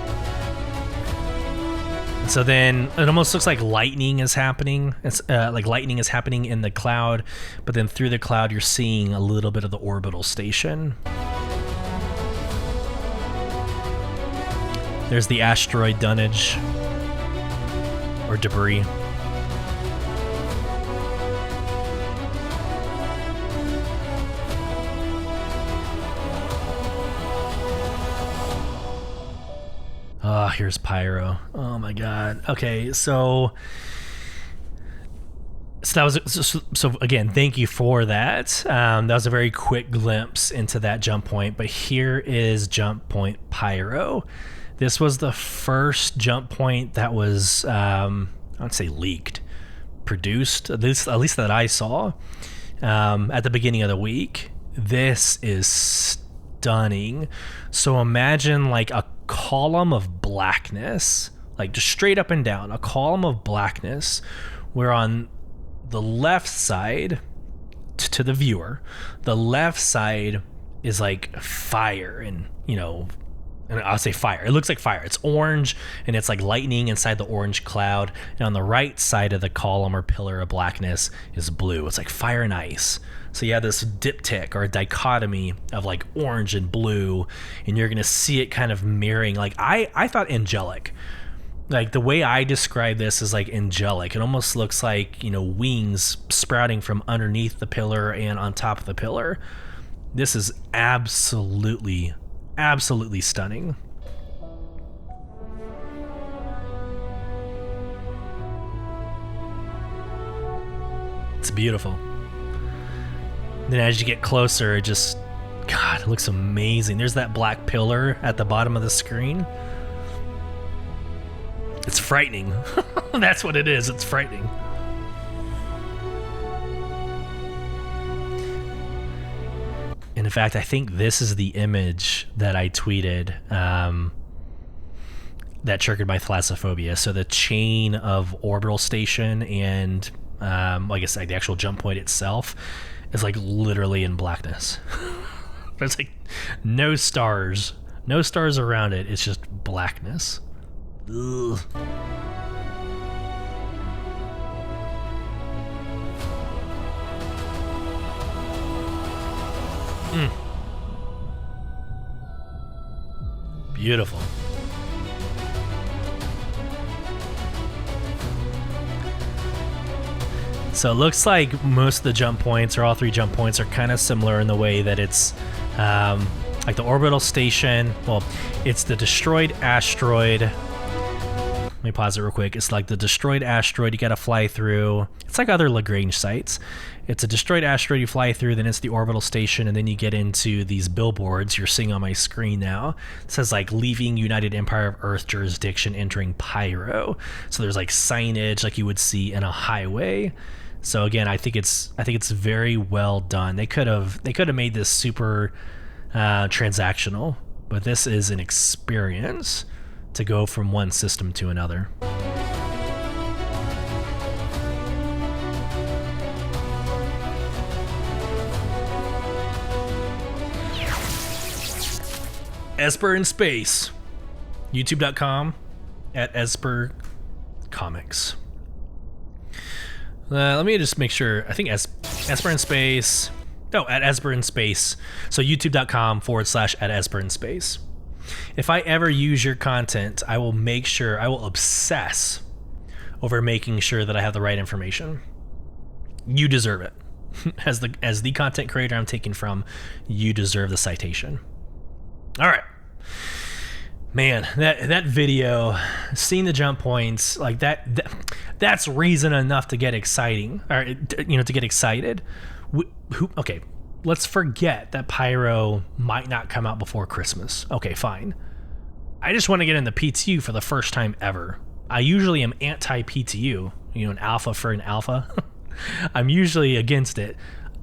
So then it almost looks like lightning is happening. It's like lightning is happening in the cloud, but then through the cloud you're seeing a little bit of the orbital station. There's the asteroid dunnage or debris. Oh, here's Pyro. Oh my god. Okay, so that was so again, thank you for that. That was a very quick glimpse into that jump point, but here is jump point Pyro. This was the first jump point that was I would say leaked, produced, at least that I saw at the beginning of the week. This is stunning. So imagine like a column of blackness, like just straight up and down, a column of blackness, where on the left side, to the viewer, the left side is like fire, and and I'll say fire. It looks like fire. It's orange, and it's like lightning inside the orange cloud. And on the right side of the column or pillar of blackness is blue. It's like fire and ice. So you have this diptych or a dichotomy of like orange and blue, and you're gonna see it kind of mirroring. Like I thought angelic. Like the way I describe this is like angelic. It almost looks like, wings sprouting from underneath the pillar and on top of the pillar. This is absolutely stunning. It's beautiful. Then as you get closer, it looks amazing. There's that black pillar at the bottom of the screen. It's frightening. That's what it is. It's frightening. And in fact, I think this is the image that I tweeted that triggered my thalassophobia. So the chain of orbital station and I guess like the actual jump point itself is like literally in blackness. There's like no stars around it. It's just blackness. Ugh. Beautiful. So it looks like most of the jump points, or all three jump points, are kind of similar in the way that it's like the orbital station. Well, it's the destroyed asteroid. Let me pause it real quick. It's like the destroyed asteroid you got to fly through. It's like other Lagrange sites. It's a destroyed asteroid you fly through, then it's the orbital station, and then you get into these billboards you're seeing on my screen now. It says like leaving United Empire of Earth jurisdiction, entering Pyro. So there's like signage like you would see in a highway. So again, I think it's very well done. They could have made this super transactional, but this is an experience to go from one system to another. Esper in Space. YouTube.com @Esper Comics. Let me just make sure. I think Esper in Space. No, @Esper in Space. So YouTube.com /@Esper in Space. If I ever use your content, I will make sure, I will obsess over making sure that I have the right information. You deserve it. As the content creator I'm taking from, you deserve the citation. All right. Man, that video, seeing the jump points, like that's reason enough to get exciting, or to get excited. Okay, let's forget that Pyro might not come out before Christmas. Okay, fine. I just want to get in the PTU for the first time ever. I usually am anti-PTU, an alpha for an alpha. I'm usually against it.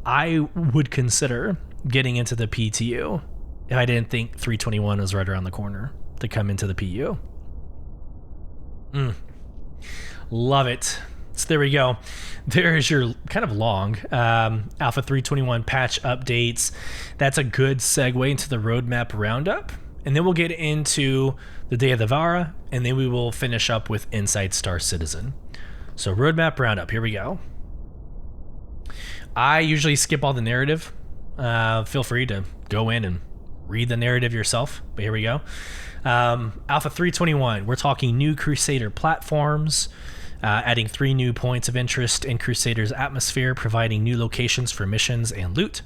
I would consider getting into the PTU if I didn't think 321 was right around the corner to come into the PU. Love it. So there we go. There's your kind of long Alpha 321 patch updates. That's a good segue into the roadmap roundup. And then we'll get into the Day of the Vara, and then we will finish up with Inside Star Citizen. So roadmap roundup, here we go. I usually skip all the narrative. Feel free to go in and read the narrative yourself, but here we go. Alpha 321, we're talking new Crusader platforms, adding 3 new points of interest in Crusader's atmosphere, providing new locations for missions and loot.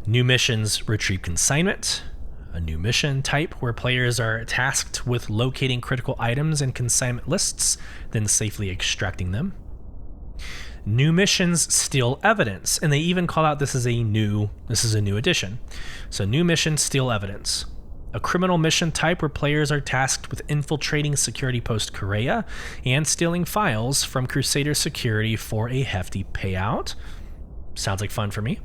New missions, retrieve consignment. A new mission type where players are tasked with locating critical items in consignment lists, then safely extracting them. New missions, steal evidence, and they even call out this is a new addition. So new mission, steal evidence. A criminal mission type where players are tasked with infiltrating security post Korea and stealing files from Crusader security for a hefty payout. Sounds like fun for me.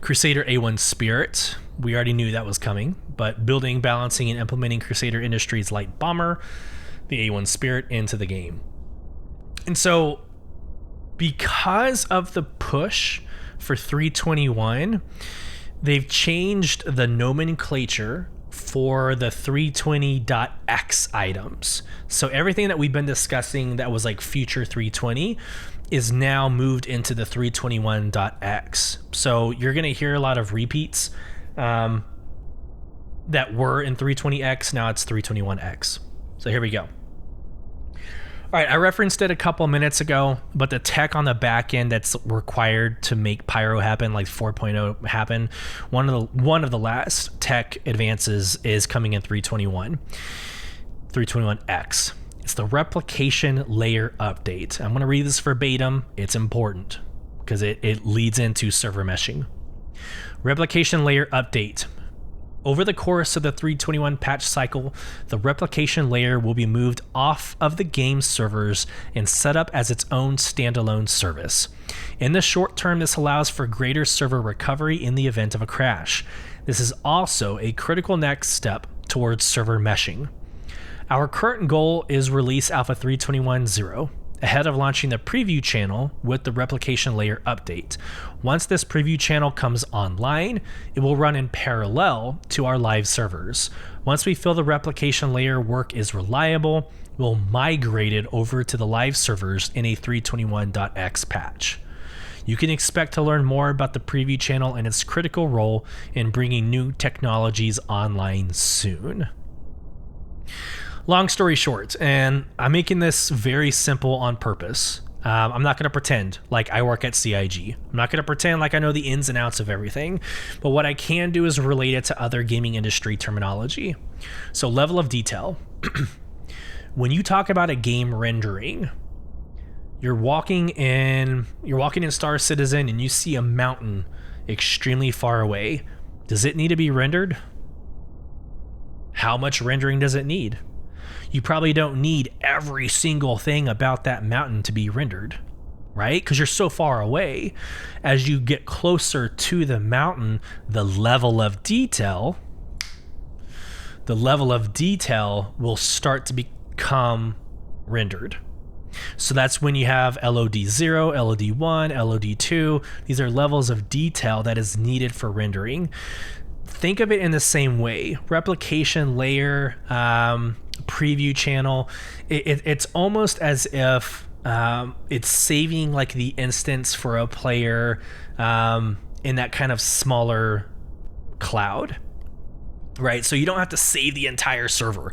Crusader A1 Spirit, we already knew that was coming, but building, balancing, and implementing Crusader Industries Light Bomber, the A1 Spirit, into the game. And so, because of the push for 321, they've changed the nomenclature for the 320.x items. So everything that we've been discussing that was like future 320 is now moved into the 321.x. So you're going to hear a lot of repeats that were in 320x. Now it's 321x. So here we go. All right, I referenced it a couple minutes ago, but the tech on the back end that's required to make Pyro happen, like 4.0 happen, one of the last tech advances is coming in 321x. It's the replication layer update. I'm going to read this verbatim. It's important because it leads into server meshing. Replication layer update. Over the course of the 321 patch cycle, the replication layer will be moved off of the game servers and set up as its own standalone service. In the short term, this allows for greater server recovery in the event of a crash. This is also a critical next step towards server meshing. Our current goal is release Alpha 321.0 ahead of launching the preview channel with the replication layer update. Once this preview channel comes online, it will run in parallel to our live servers. Once we feel the replication layer work is reliable, we'll migrate it over to the live servers in a 321.x patch. You can expect to learn more about the preview channel and its critical role in bringing new technologies online soon. Long story short, and I'm making this very simple on purpose. I'm not going to pretend like I work at CIG. I'm not going to pretend like I know the ins and outs of everything. But what I can do is relate it to other gaming industry terminology. So level of detail. When you talk about a game rendering, you're walking in Star Citizen and you see a mountain extremely far away. Does it need to be rendered? How much rendering does it need? You probably don't need every single thing about that mountain to be rendered, right? Because you're so far away. As you get closer to the mountain, the level of detail will start to become rendered. So that's when you have LOD0, LOD1, LOD2. These are levels of detail that is needed for rendering. Think of it in the same way. Replication layer, preview channel, it's almost as if it's saving like the instance for a player in that kind of smaller cloud, right? So you don't have to save the entire server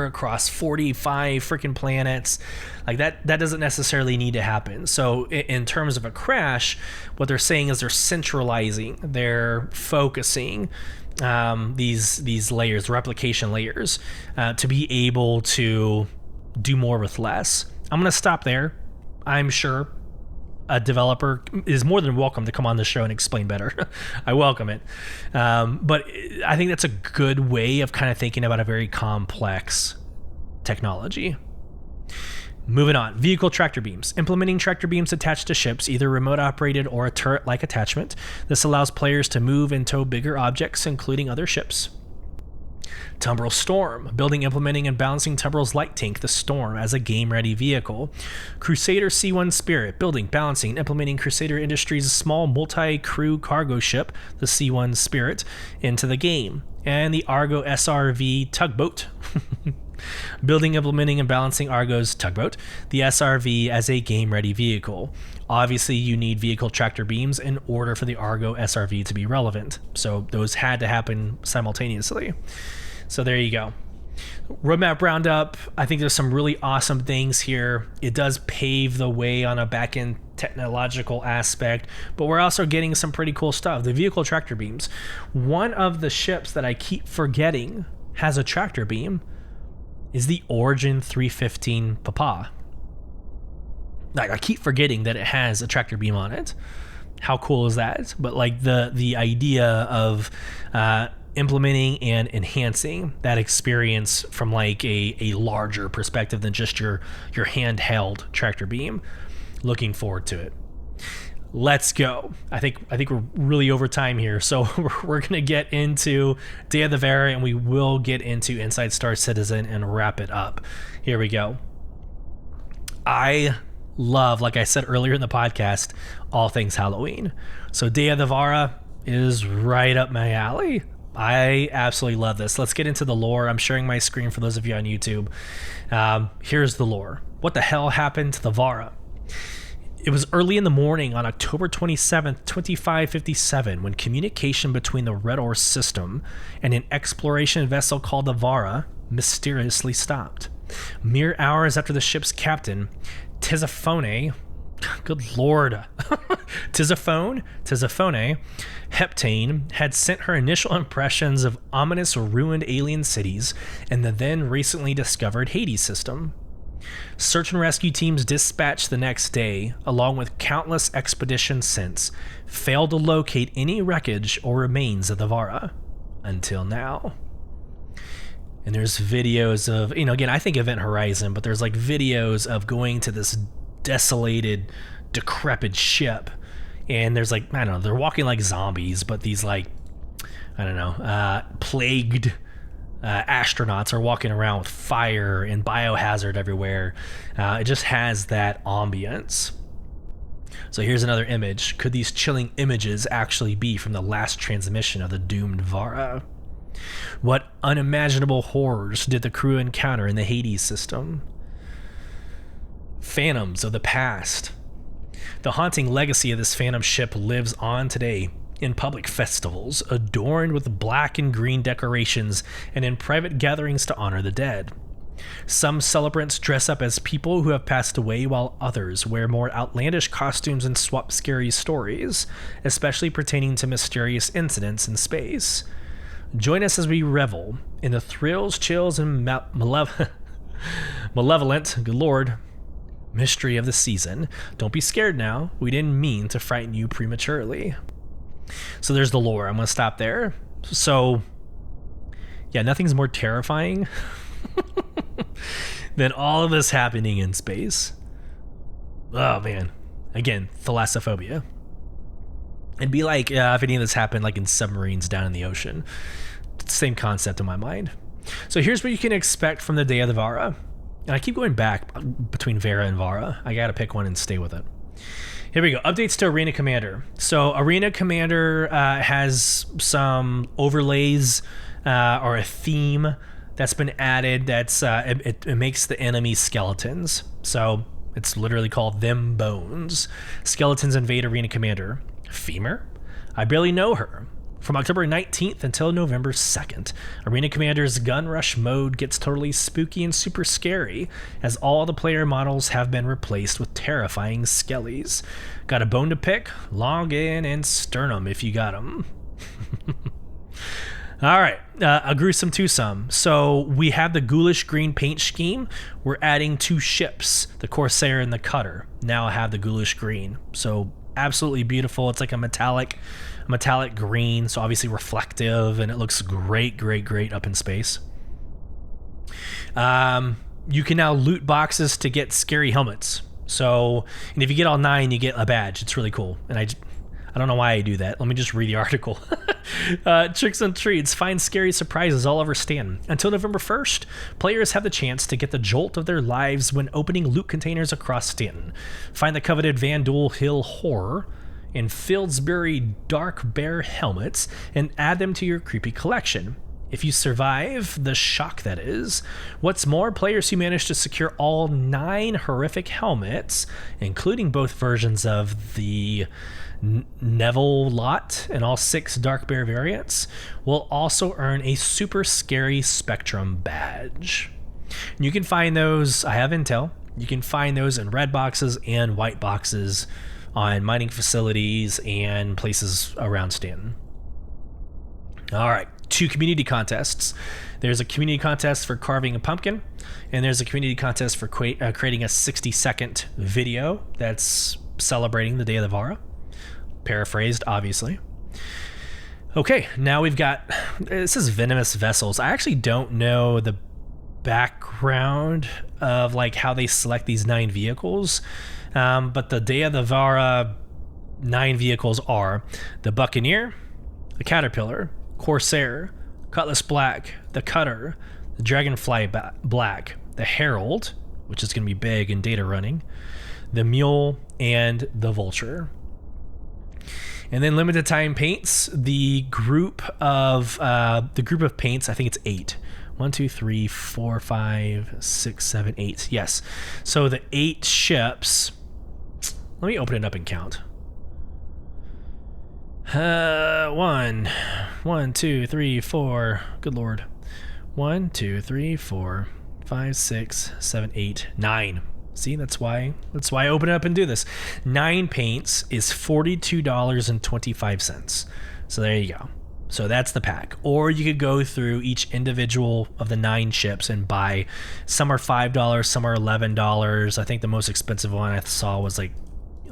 across 45 freaking planets. Like that doesn't necessarily need to happen. So in terms of a crash, what they're saying is they're centralizing, they're focusing these layers, replication layers, to be able to do more with less. I'm going to stop there. I'm sure a developer is more than welcome to come on the show and explain better. I welcome it. But I think that's a good way of kind of thinking about a very complex technology. Moving on, vehicle tractor beams. Implementing tractor beams attached to ships, either remote operated or a turret-like attachment. This allows players to move and tow bigger objects, including other ships. Tumbril Storm. Building, implementing, and balancing Tumbril's light tank, the Storm, as a game-ready vehicle. Crusader C1 Spirit. Building, balancing, and implementing Crusader Industries' small multi-crew cargo ship, the C1 Spirit, into the game. And the Argo SRV Tugboat. Building, implementing, and balancing Argo's Tugboat, the SRV, as a game-ready vehicle. Obviously, you need vehicle tractor beams in order for the Argo SRV to be relevant, so those had to happen simultaneously. So there you go. Roadmap Roundup, I think there's some really awesome things here. It does pave the way on a back-end technological aspect, but we're also getting some pretty cool stuff. The vehicle tractor beams. One of the ships that I keep forgetting has a tractor beam is the Origin 315 Papa. Like, I keep forgetting that it has a tractor beam on it. How cool is that? But like the idea of implementing and enhancing that experience from like a larger perspective than just your handheld tractor beam. Looking forward to it. Let's go. I think we're really over time here, so we're gonna get into Day of the Vera, and we will get into Inside Star Citizen and wrap it up. Here we go. I love, like I said earlier in the podcast, all things Halloween. So Day of the Vara is right up my alley. I absolutely love this. Let's get into the lore. I'm sharing my screen for those of you on YouTube. Here's the lore. What the hell happened to the Vara? It was early in the morning on October 27th, 2557, when communication between the Red Ore system and an exploration vessel called the Vara mysteriously stopped. Mere hours after the ship's captain, Tisiphone, good lord, Tisiphone Heptane had sent her initial impressions of ominous ruined alien cities in the then recently discovered Hades system. Search and rescue teams dispatched the next day, along with countless expeditions since, failed to locate any wreckage or remains of the Vara until now. And there's videos of, again, I think Event Horizon, but there's like videos of going to this desolated, decrepit ship, and there's like, I don't know, they're walking like zombies, but these like, I don't know, plagued astronauts are walking around with fire and biohazard everywhere. It just has that ambience. So here's another image. Could these chilling images actually be from the last transmission of the doomed Vara? What unimaginable horrors did the crew encounter in the Hades system? Phantoms of the past. The haunting legacy of this phantom ship lives on today, in public festivals, adorned with black and green decorations, and in private gatherings to honor the dead. Some celebrants dress up as people who have passed away, while others wear more outlandish costumes and swap scary stories, especially pertaining to mysterious incidents in space. Join us as we revel in the thrills, chills, and malevolent, good lord, mystery of the season. Don't be scared now. We didn't mean to frighten you prematurely. So there's the lore. I'm going to stop there. So, yeah, nothing's more terrifying than all of this happening in space. Oh, man. Again, thalassophobia. It'd be like if any of this happened like in submarines down in the ocean. Same concept in my mind. So here's what you can expect from the Day of the Vara. And I keep going back between Vera and Vara. I got to pick one and stay with it. Here we go. Updates to Arena Commander. So Arena Commander has some overlays or a theme that's been added. That's it makes the enemy skeletons. So it's literally called Them Bones. Skeletons invade Arena Commander. Femur? I barely know her. From October 19th until November 2nd, Arena Commander's Gun Rush mode gets totally spooky and super scary, as all the player models have been replaced with terrifying skellies. Got a bone to pick? Log in and sternum if you got them. All right, a gruesome twosome. So we have the ghoulish green paint scheme. We're adding two ships, the Corsair and the Cutter. Now I have the ghoulish green. So absolutely beautiful. It's like a metallic green, so obviously reflective, and it looks great up in space. you can now loot boxes to get scary helmets. So, and if you get all 9, you get a badge. It's really cool. And I don't know why I do that. Let me just read the article. Tricks and treats. Find scary surprises all over Stanton. Until November 1st, players have the chance to get the jolt of their lives when opening loot containers across Stanton. Find the coveted Vandal Hill Horror and Fieldsbury Dark Bear helmets and add them to your creepy collection. If you survive the shock that is. What's more, players who manage to secure all 9 horrific helmets, including both versions of the Neville lot and all 6 Dark Bear variants, will also earn a super scary Spectrum badge. You can find those, I have intel, you can find those in red boxes and white boxes on mining facilities and places around Stanton. All right, 2 community contests. There's a community contest for carving a pumpkin, and there's a community contest for creating a 60-second video that's celebrating the Day of the Vara. Paraphrased, obviously. Okay, now we've got, this is Venomous Vessels. I actually don't know the background of like how they select these 9 vehicles, but the Day of the Vara 9 vehicles are the Buccaneer, the Caterpillar, Corsair, Cutlass Black, the Cutter, the Dragonfly Black, the Herald, which is going to be big in data running, the Mule, and the Vulture. And then limited time paints, the group of paints, I think it's 8. 1, 2, 3, 4, 5, 6, 7, 8. Yes. So the 8 ships, let me open it up and count. 1, 2, 3, 4. Good Lord. 1, 2, 3, 4, 5, 6, 7, 8, 9. See, that's why I open it up and do this. 9 paints is $42.25. So there you go. So that's the pack. Or you could go through each individual of the 9 ships and buy. Some are $5, some are $11. I think the most expensive one I saw was like,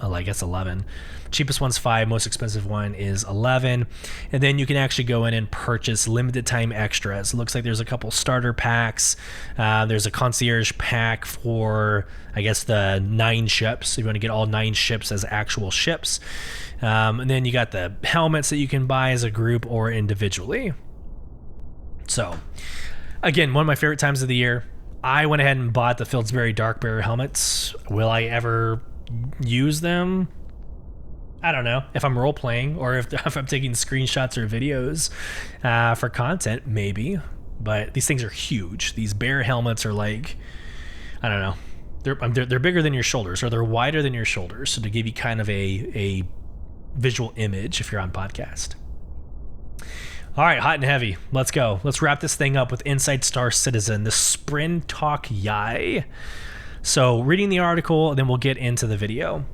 I guess 11. Cheapest one's 5, most expensive one is 11. And then you can actually go in and purchase limited time extras. It looks like there's a couple starter packs. There's a concierge pack for, I guess, the 9 ships. If you want to get all 9 ships as actual ships. And then you got the helmets that you can buy as a group or individually. So, again, one of my favorite times of the year. I went ahead and bought the Fieldsbury Dark Bear helmets. Will I ever use them? I don't know. If I'm role playing or if I'm taking screenshots or videos for content, maybe. But these things are huge. These bear helmets are like, I don't know. They're bigger than your shoulders, or they're wider than your shoulders. So to give you kind of a visual image if you're on podcast. All right, hot and heavy. Let's go. Let's wrap this thing up with Inside Star Citizen, the Sprin Talk Yai. So reading the article, then we'll get into the video.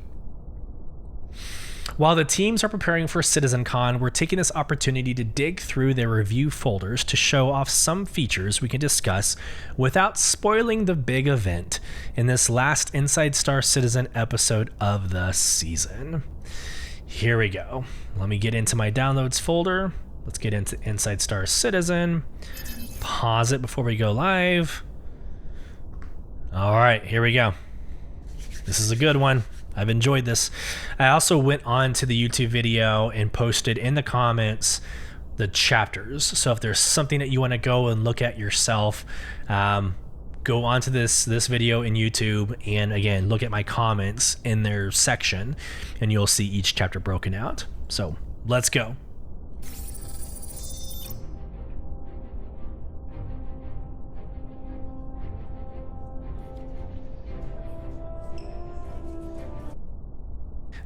While the teams are preparing for CitizenCon, we're taking this opportunity to dig through their review folders to show off some features we can discuss without spoiling the big event in this last Inside Star Citizen episode of the season. Here we go. Let me get into my downloads folder. Let's get into Inside Star Citizen. Pause it before we go live. All right, here we go. This is a good one. I've enjoyed this. I also went on to the YouTube video and posted in the comments the chapters. So if there's something that you want to go and look at yourself, go onto this video in YouTube and again, look at my comments in their section and you'll see each chapter broken out. So let's go.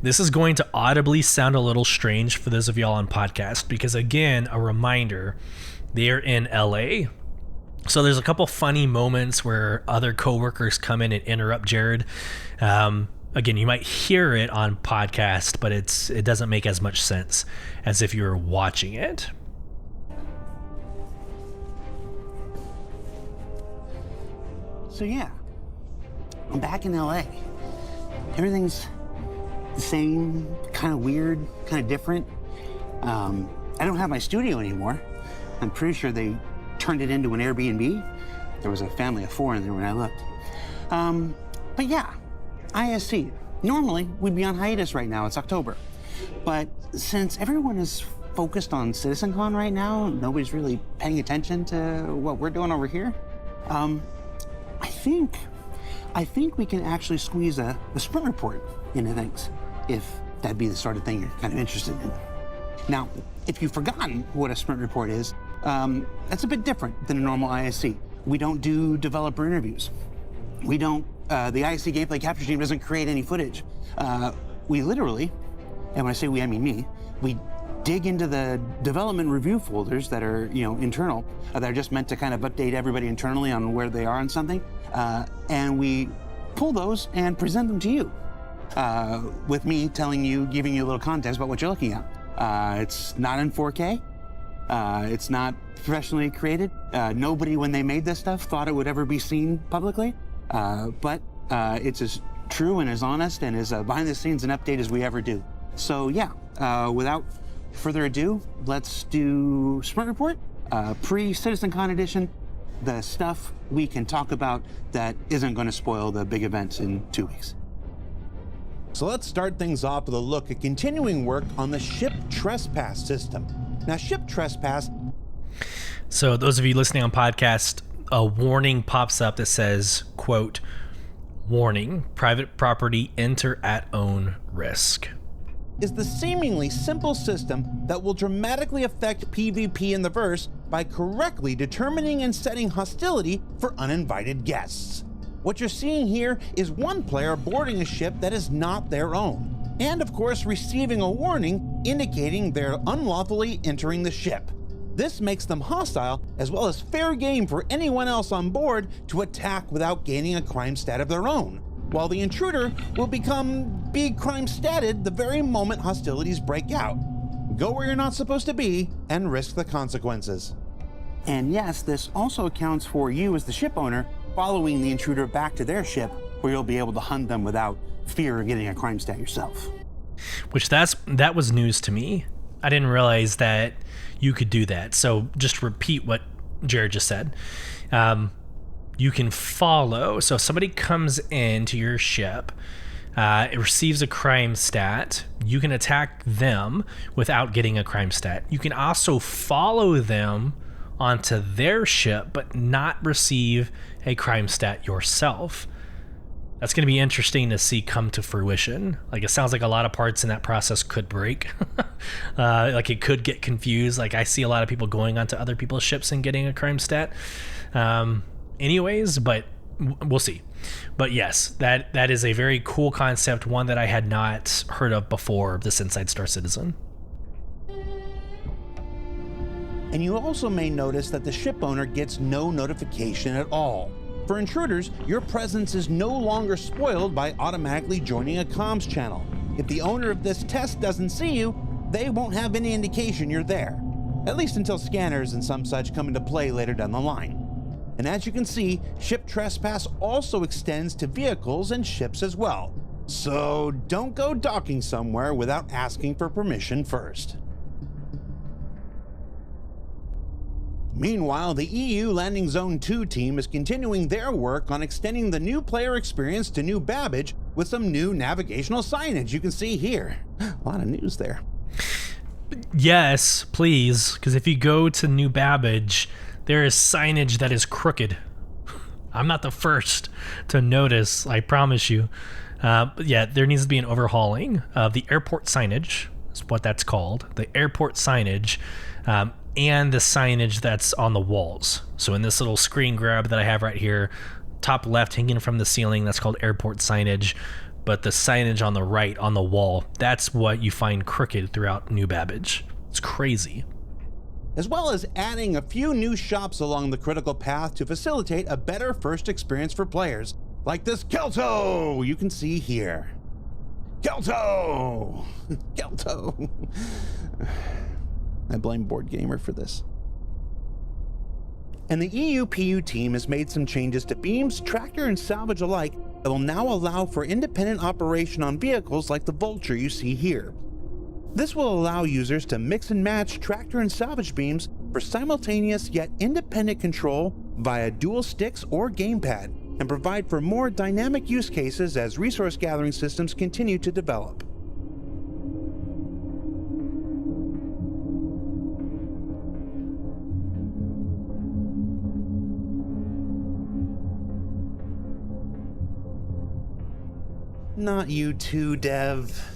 This is going to audibly sound a little strange for those of y'all on podcast because, again, a reminder, they're in LA. So there's a couple funny moments where other coworkers come in and interrupt Jared. Again, you might hear it on podcast, but it doesn't make as much sense as if you were watching it. So yeah, I'm back in LA. Everything's the same, kind of weird, kind of different. I don't have my studio anymore. I'm pretty sure they turned it into an Airbnb. There was a family of 4 in there when I looked. But yeah, ISC. Normally, we'd be on hiatus right now. It's October. But since everyone is focused on CitizenCon right now, nobody's really paying attention to what we're doing over here. I think we can actually squeeze a sprint report into things, if that'd be the sort of thing you're kind of interested in. Now, if you've forgotten what a sprint report is, that's a bit different than a normal ISC. We don't do developer interviews. We don't, the ISC gameplay capture team doesn't create any footage. We literally, and when I say we, I mean me, we dig into the development review folders that are, internal, that are just meant to kind of update everybody internally on where they are on something, and we pull those and present them to you, with me telling you, giving you a little context about what you're looking at. It's not in 4K. It's not professionally created. Nobody, when they made this stuff, thought it would ever be seen publicly, but it's as true and as honest and as behind the scenes an update as we ever do. So yeah, without further ado, let's do Sprint Report, pre-CitizenCon edition, the stuff we can talk about that isn't going to spoil the big events in 2 weeks. So let's start things off with a look at continuing work on the ship trespass system. Now, ship trespass. So those of you listening on podcast, a warning pops up that says, quote, "Warning, private property, enter at own risk." Is the seemingly simple system that will dramatically affect PvP in the verse by correctly determining and setting hostility for uninvited guests. What you're seeing here is one player boarding a ship that is not their own, and of course receiving a warning indicating they're unlawfully entering the ship. This makes them hostile, as well as fair game for anyone else on board to attack without gaining a crime stat of their own, while the intruder will become big crime statted the very moment hostilities break out. Go where you're not supposed to be and risk the consequences. And yes, this also accounts for you as the ship owner following the intruder back to their ship, where you'll be able to hunt them without fear of getting a crime stat yourself. Which that was news to me. I didn't realize that you could do that. So just to repeat what Jared just said. You can follow. So if somebody comes into your ship, it receives a crime stat, you can attack them without getting a crime stat. You can also follow them onto their ship, but not receive a crime stat yourself. That's going to be interesting to see come to fruition. Like, it sounds like a lot of parts in that process could break. Like, it could get confused. Like, I see a lot of people going onto other people's ships and getting a crime stat. Anyways, but we'll see. But yes, that is a very cool concept, one that I had not heard of before this Inside Star Citizen. And you also may notice that the ship owner gets no notification at all. For intruders, your presence is no longer spoiled by automatically joining a comms channel. If the owner of this test doesn't see you, they won't have any indication you're there, at least until scanners and some such come into play later down the line. And as you can see, ship trespass also extends to vehicles and ships as well. So don't go docking somewhere without asking for permission first. Meanwhile, the EU Landing Zone 2 team is continuing their work on extending the new player experience to New Babbage with some new navigational signage you can see here. A lot of news there. Yes, please, because if you go to New Babbage, there is signage that is crooked. I'm not the first to notice, I promise you. But yeah, there needs to be an overhauling of the airport signage, is what that's called. The airport signage, and the signage that's on the walls. So in this little screen grab that I have right here, top left hanging from the ceiling, that's called airport signage. But the signage on the right on the wall, that's what you find crooked throughout New Babbage. It's crazy. As well as adding a few new shops along the critical path to facilitate a better first experience for players, like this Kelto you can see here. Kelto! Kelto! I blame Board Gamer for this. And the EU PU team has made some changes to beams, tractor, and salvage alike that will now allow for independent operation on vehicles like the Vulture you see here. This will allow users to mix and match tractor and salvage beams for simultaneous yet independent control via dual sticks or gamepad and provide for more dynamic use cases as resource gathering systems continue to develop. Not you too, Dev.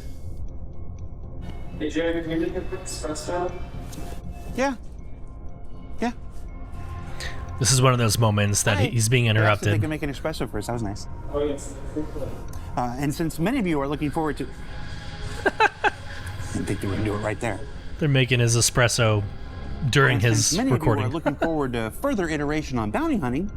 Hey, Jerry, can you make a quick espresso? Yeah. Yeah. This is one of those moments that he's being They interrupted. can make an espresso first. That was nice. Oh, yes. And since many of you are looking forward to... I didn't think you would do it right there. They're making his espresso during his Since many recording. of you are looking forward to further iteration on bounty hunting,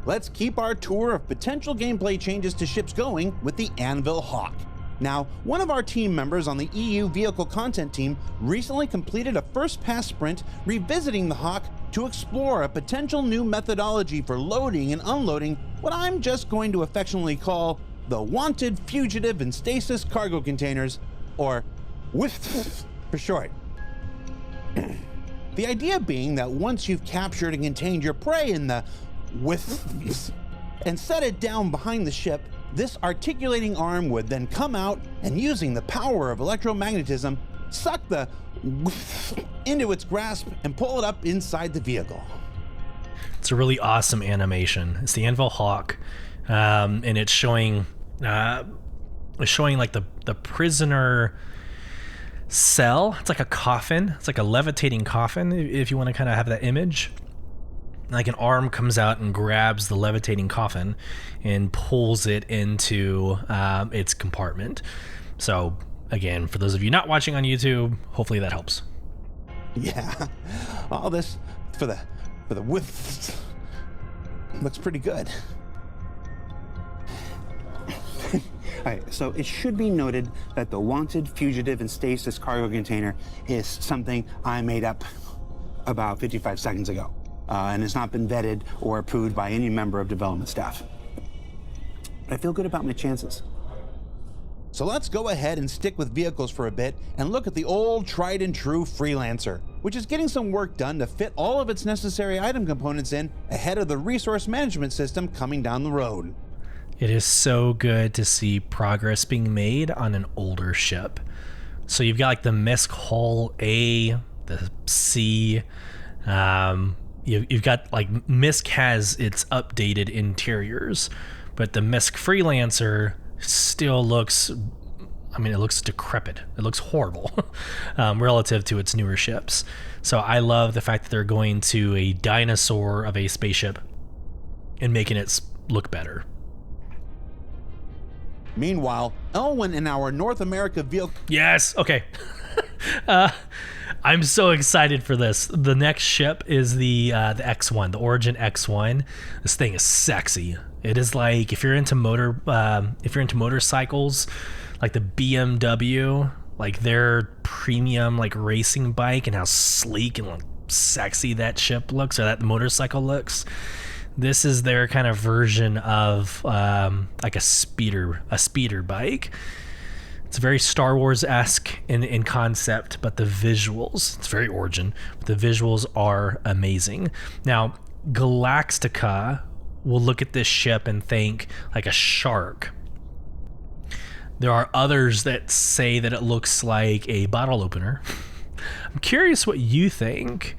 Let's keep our tour of potential gameplay changes to ships going with the Anvil Hawk. Now, one of our team members on the EU vehicle content team recently completed a first pass sprint revisiting the Hawk to explore a potential new methodology for loading and unloading what I'm just going to affectionately call the Wanted Fugitive and Stasis Cargo Containers, or WIFT for short. The idea being that once you've captured and contained your prey in the WIFT and set it down behind the ship, this articulating arm would then come out and, using the power of electromagnetism, suck the into its grasp and pull it up inside the vehicle. It's a really awesome animation. It's the Anvil Hawk, and it's showing like the prisoner cell. It's like a coffin. It's like a levitating coffin, if you want to kind of have that image. Like an arm comes out and grabs the levitating coffin and pulls it into its compartment. So again, for those of you not watching on YouTube, hopefully that helps. Yeah, all this for the width looks pretty good. all right, so it should be noted that the Wanted Fugitive and Stasis Cargo Container is something I made up about 55 seconds ago. And has not been vetted or approved by any member of development staff. But I feel good about my chances. So let's go ahead and stick with vehicles for a bit and look at the old tried and true Freelancer, which is getting some work done to fit all of its necessary item components in ahead of the resource management system coming down the road. It is so good to see progress being made on an older ship. So you've got like the MISC Hull A, the C, You've got like MISC has its updated interiors, but the MISC Freelancer still looks, I mean, it looks decrepit. It looks horrible relative to its newer ships. So I love the fact that they're going to a dinosaur of a spaceship and making it look better. Meanwhile, Elwyn in our North America vehicle... Yes, okay. I'm so excited for this. The next ship is the X1, the Origin X1. This thing is sexy. It is like if you're into motorcycles, like the BMW, like their premium like racing bike, and how sleek and like sexy that ship looks, or that motorcycle looks. This is their kind of version of like a speeder bike. It's very Star Wars-esque in concept, but the visuals, it's very Origin, but the visuals are amazing. Now, Galactica will look at this ship and think like a shark. There are others that say that it looks like a bottle opener. I'm curious what you think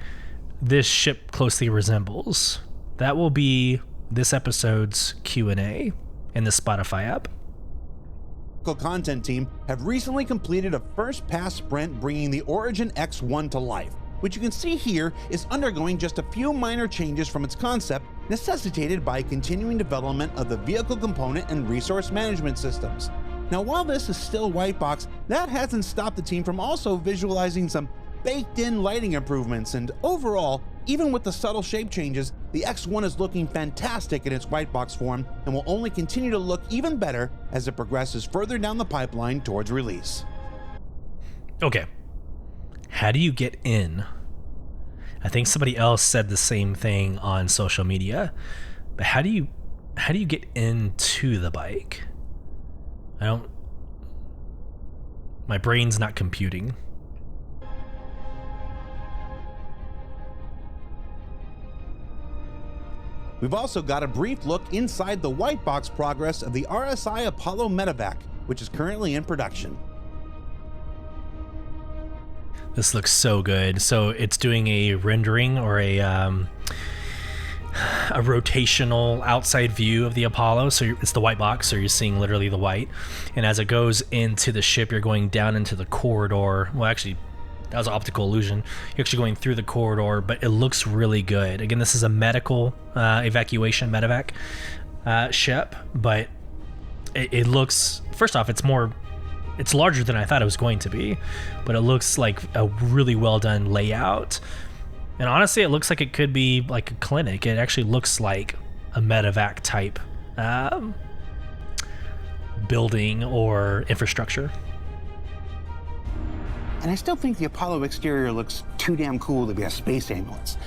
this ship closely resembles. That will be this episode's Q&A in the Spotify app. Content team have recently completed a first pass sprint bringing the Origin X1 to life, which you can see here is undergoing just a few minor changes from its concept necessitated by continuing development of the vehicle component and resource management systems. Now, while this is still white box, that hasn't stopped the team from also visualizing some baked-in lighting improvements, and overall, even with the subtle shape changes, the X1 is looking fantastic in its white box form and will only continue to look even better as it progresses further down the pipeline towards release. Okay, how do you get in? I think somebody else said the same thing on social media, but how do you get into the bike? My brain's not computing. We've also got a brief look inside the white box progress of the RSI Apollo Medevac, which is currently in production. This looks so good. So it's doing a rendering or a rotational outside view of the Apollo. So it's the white box, so you're seeing literally the white. And as it goes into the ship, you're going down into the corridor. Well, actually, that was an optical illusion. You're actually going through the corridor, but it looks really good. Again, this is a medical evacuation medevac ship, but it looks, first off, it's larger than I thought it was going to be, but it looks like a really well done layout. And honestly, it looks like it could be like a clinic. It actually looks like a medevac type building or infrastructure. And I still think the Apollo exterior looks too damn cool to be a space ambulance.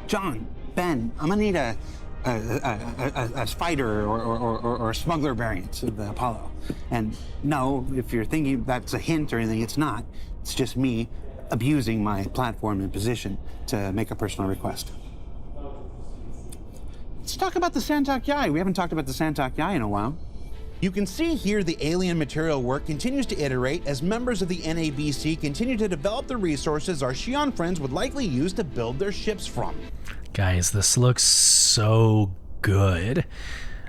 John, Ben, I'm gonna need a fighter or a smuggler variant of the Apollo. And no, if you're thinking that's a hint or anything, it's not. It's just me abusing my platform and position to make a personal request. Let's talk about the Santok Yai. We haven't talked about the Santok Yai in a while. You can see here the alien material work continues to iterate as members of the NAVC continue to develop the resources our Xi'an friends would likely use to build their ships from. Guys, this looks so good.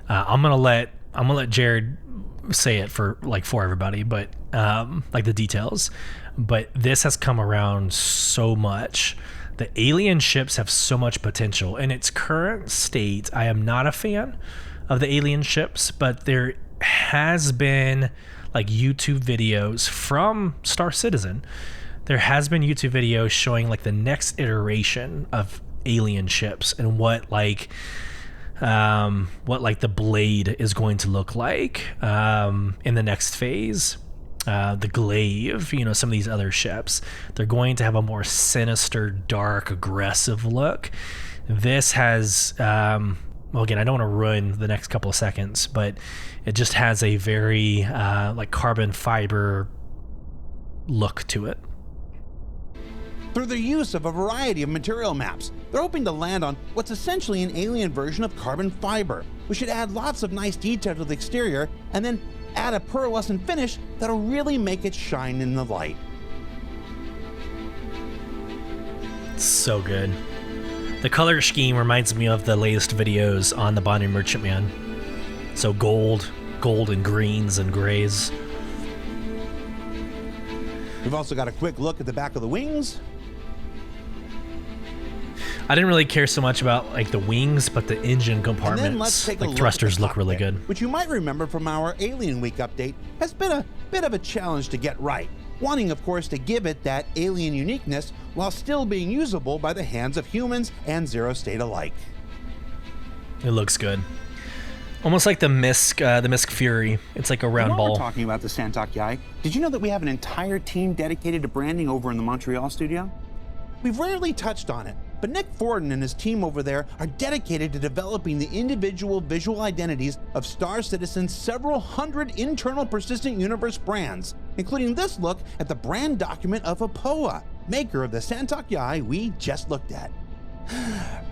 I'm gonna let Jared say it for everybody, but like the details. But this has come around so much. The alien ships have so much potential. In its current state, I am not a fan of the alien ships, but there has been like YouTube videos from Star Citizen. There has been YouTube videos showing like the next iteration of alien ships and what the blade is going to look like in the next phase. The glaive, some of these other ships, they're going to have a more sinister, dark, aggressive look. This has well, again, I don't want to ruin the next couple of seconds, but it just has a very like carbon fiber look to it. Through the use of a variety of material maps, they're hoping to land on what's essentially an alien version of carbon fiber, which should add lots of nice detail to the exterior and then add a pearlescent finish that'll really make it shine in the light. So good. The color scheme reminds me of the latest videos on the Bonding Merchantman. So gold and greens and grays. We've also got a quick look at the back of the wings. I didn't really care so much about like the wings, but the engine compartments, And then let's take a look thrusters at the look really cockpit, good. which you might remember from our Alien Week update has been a bit of a challenge to get right, wanting of course to give it that alien uniqueness while still being usable by the hands of humans and Zero State alike. It looks good. Almost like the Misk Fury. It's like a round While ball. we're talking about the Santok Yai, did you know that we have an entire team dedicated to branding over in the Montreal studio? We've rarely touched on it, but Nick Forden and his team over there are dedicated to developing the individual visual identities of Star Citizen's several hundred internal persistent universe brands, including this look at the brand document of Apoa, maker of the Santok Yai we just looked at.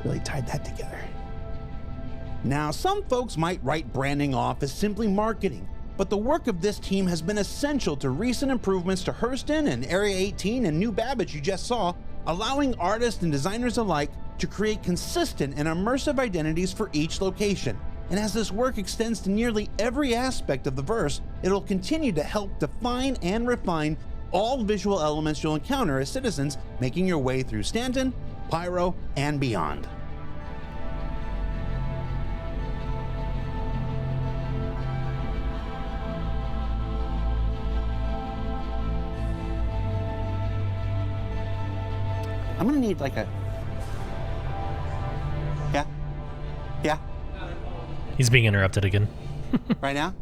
Really tied that together. Now, some folks might write branding off as simply marketing, but the work of this team has been essential to recent improvements to Hurston and Area 18 and New Babbage you just saw, allowing artists and designers alike to create consistent and immersive identities for each location. And as this work extends to nearly every aspect of the verse, it'll continue to help define and refine all visual elements you'll encounter as citizens making your way through Stanton, Pyro, and beyond. I'm gonna need like a... Yeah? He's being interrupted again. Right now?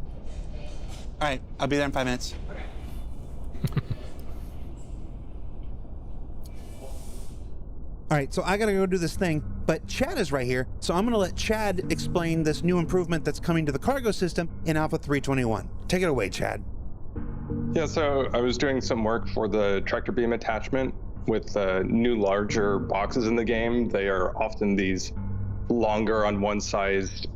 All right, I'll be there in 5 minutes. All right, so I gotta go do this thing, but Chad is right here, so I'm gonna let Chad explain this new improvement that's coming to the cargo system in Alpha 321. Take it away, Chad. Yeah, so I was doing some work for the tractor beam attachment with new larger boxes in the game. They are often these longer on one size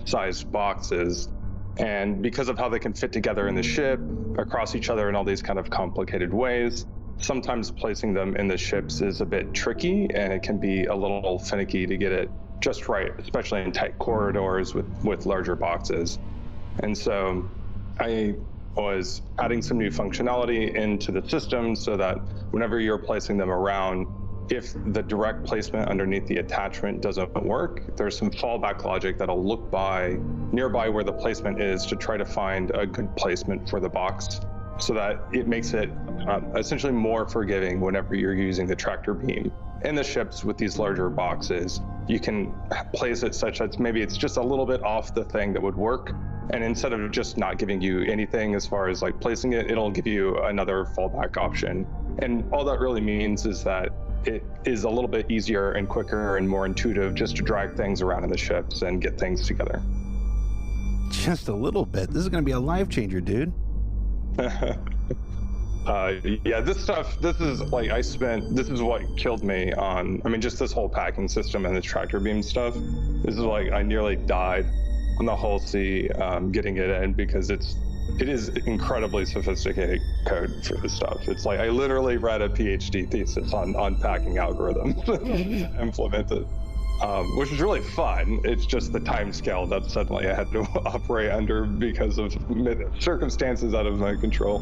sized boxes. And because of how they can fit together in the ship, across each other in all these kind of complicated ways, sometimes placing them in the ships is a bit tricky, and it can be a little finicky to get it just right, especially in tight corridors with larger boxes. And so I was adding some new functionality into the system so that whenever you're placing them around, if the direct placement underneath the attachment doesn't work, there's some fallback logic that'll look nearby where the placement is to try to find a good placement for the box, so that it makes it essentially more forgiving whenever you're using the tractor beam. In the ships with these larger boxes, you can place it such that maybe it's just a little bit off the thing that would work, and instead of just not giving you anything as far as like placing it, it'll give you another fallback option. And all that really means is that it is a little bit easier and quicker and more intuitive just to drag things around in the ships and get things together. Just a little bit. This is going to be a life changer, dude. Yeah, this is what killed me on, just this whole packing system and this tractor beam stuff. This is like, I nearly died on the Hull C getting it in, because it is incredibly sophisticated code for this stuff. It's like, I literally read a PhD thesis on packing algorithms implemented, which is really fun. It's just the time scale that suddenly I had to operate under because of circumstances out of my control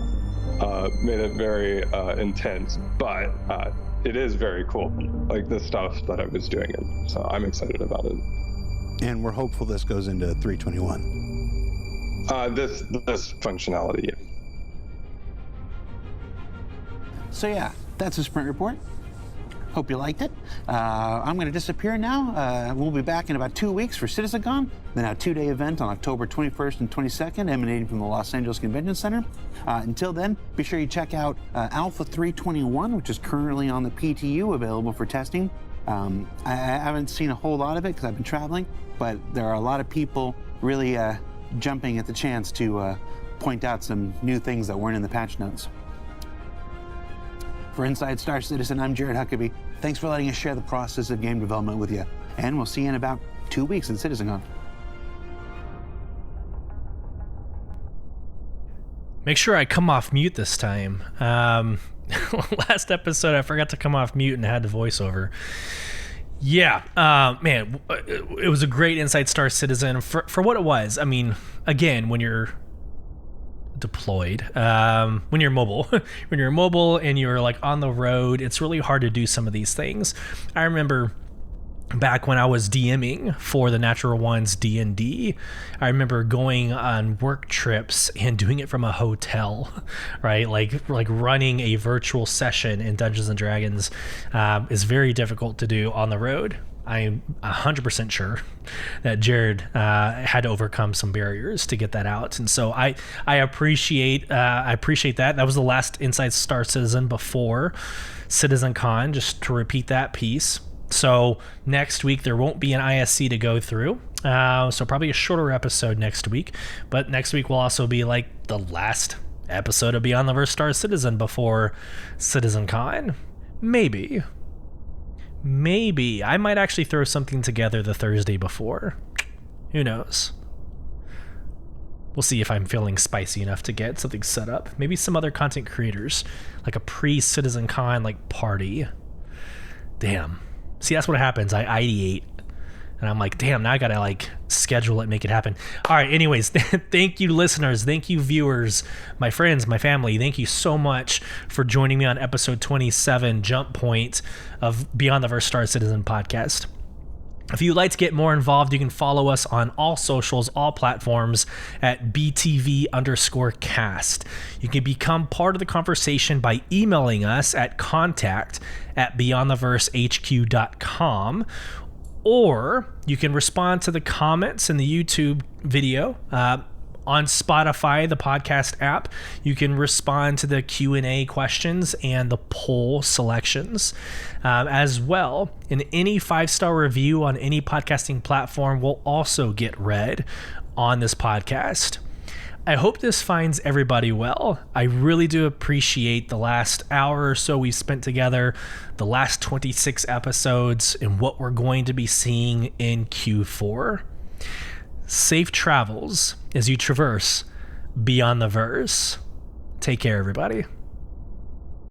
made it very intense, but it is very cool, like the stuff that I was doing it. So I'm excited about it. And we're hopeful this goes into 321. This functionality, yeah. So yeah, that's a sprint report. Hope you liked it. I'm going to disappear now. We'll be back in about 2 weeks for CitizenCon, then a 2-day event on October 21st and 22nd, emanating from the Los Angeles Convention Center. Until then, be sure you check out Alpha 321, which is currently on the PTU, available for testing. I haven't seen a whole lot of it because I've been traveling, but there are a lot of people really jumping at the chance to point out some new things that weren't in the patch notes. For Inside Star Citizen, I'm Jared Huckabee. Thanks for letting us share the process of game development with you, and we'll see you in about 2 weeks in CitizenCon. Make sure I come off mute this time. Last episode, I forgot to come off mute and had the voiceover. Yeah, man, it was a great Inside Star Citizen for what it was. Again, when you're deployed, when you're mobile, and you're like on the road, it's really hard to do some of these things. I remember back when I was DMing for the Natural Ones D&D, I remember going on work trips and doing it from a hotel, right? Like running a virtual session in Dungeons and Dragons is very difficult to do on the road. I'm 100% sure that Jared had to overcome some barriers to get that out, and so I appreciate that. That was the last Inside Star Citizen before CitizenCon. Just to repeat that piece. So next week there won't be an ISC to go through, so probably a shorter episode next week. But next week will also be like the last episode of Beyond the Verse Star Citizen before CitizenCon. Maybe I might actually throw something together the Thursday before. Who knows? We'll see if I'm feeling spicy enough to get something set up. Maybe some other content creators, like a pre-CitizenCon like party. Damn. See, that's what happens. I ideate, and I'm like, damn, now I gotta like schedule it, make it happen. All right, anyways, thank you listeners, thank you viewers, my friends, my family, thank you so much for joining me on episode 27, Jump Point of Beyond the Verse Star Citizen podcast. If you'd like to get more involved, you can follow us on all socials, all platforms at BTV_cast. You can become part of the conversation by emailing us at contact@beyondtheversehq.com, or you can respond to the comments in the YouTube video. On Spotify, the podcast app, you can respond to the Q&A questions and the poll selections as well. And any 5-star review on any podcasting platform will also get read on this podcast. I hope this finds everybody well. I really do appreciate the last hour or so we spent together, the last 26 episodes, and what we're going to be seeing in Q4. Safe travels as you traverse beyond the verse. Take care, everybody.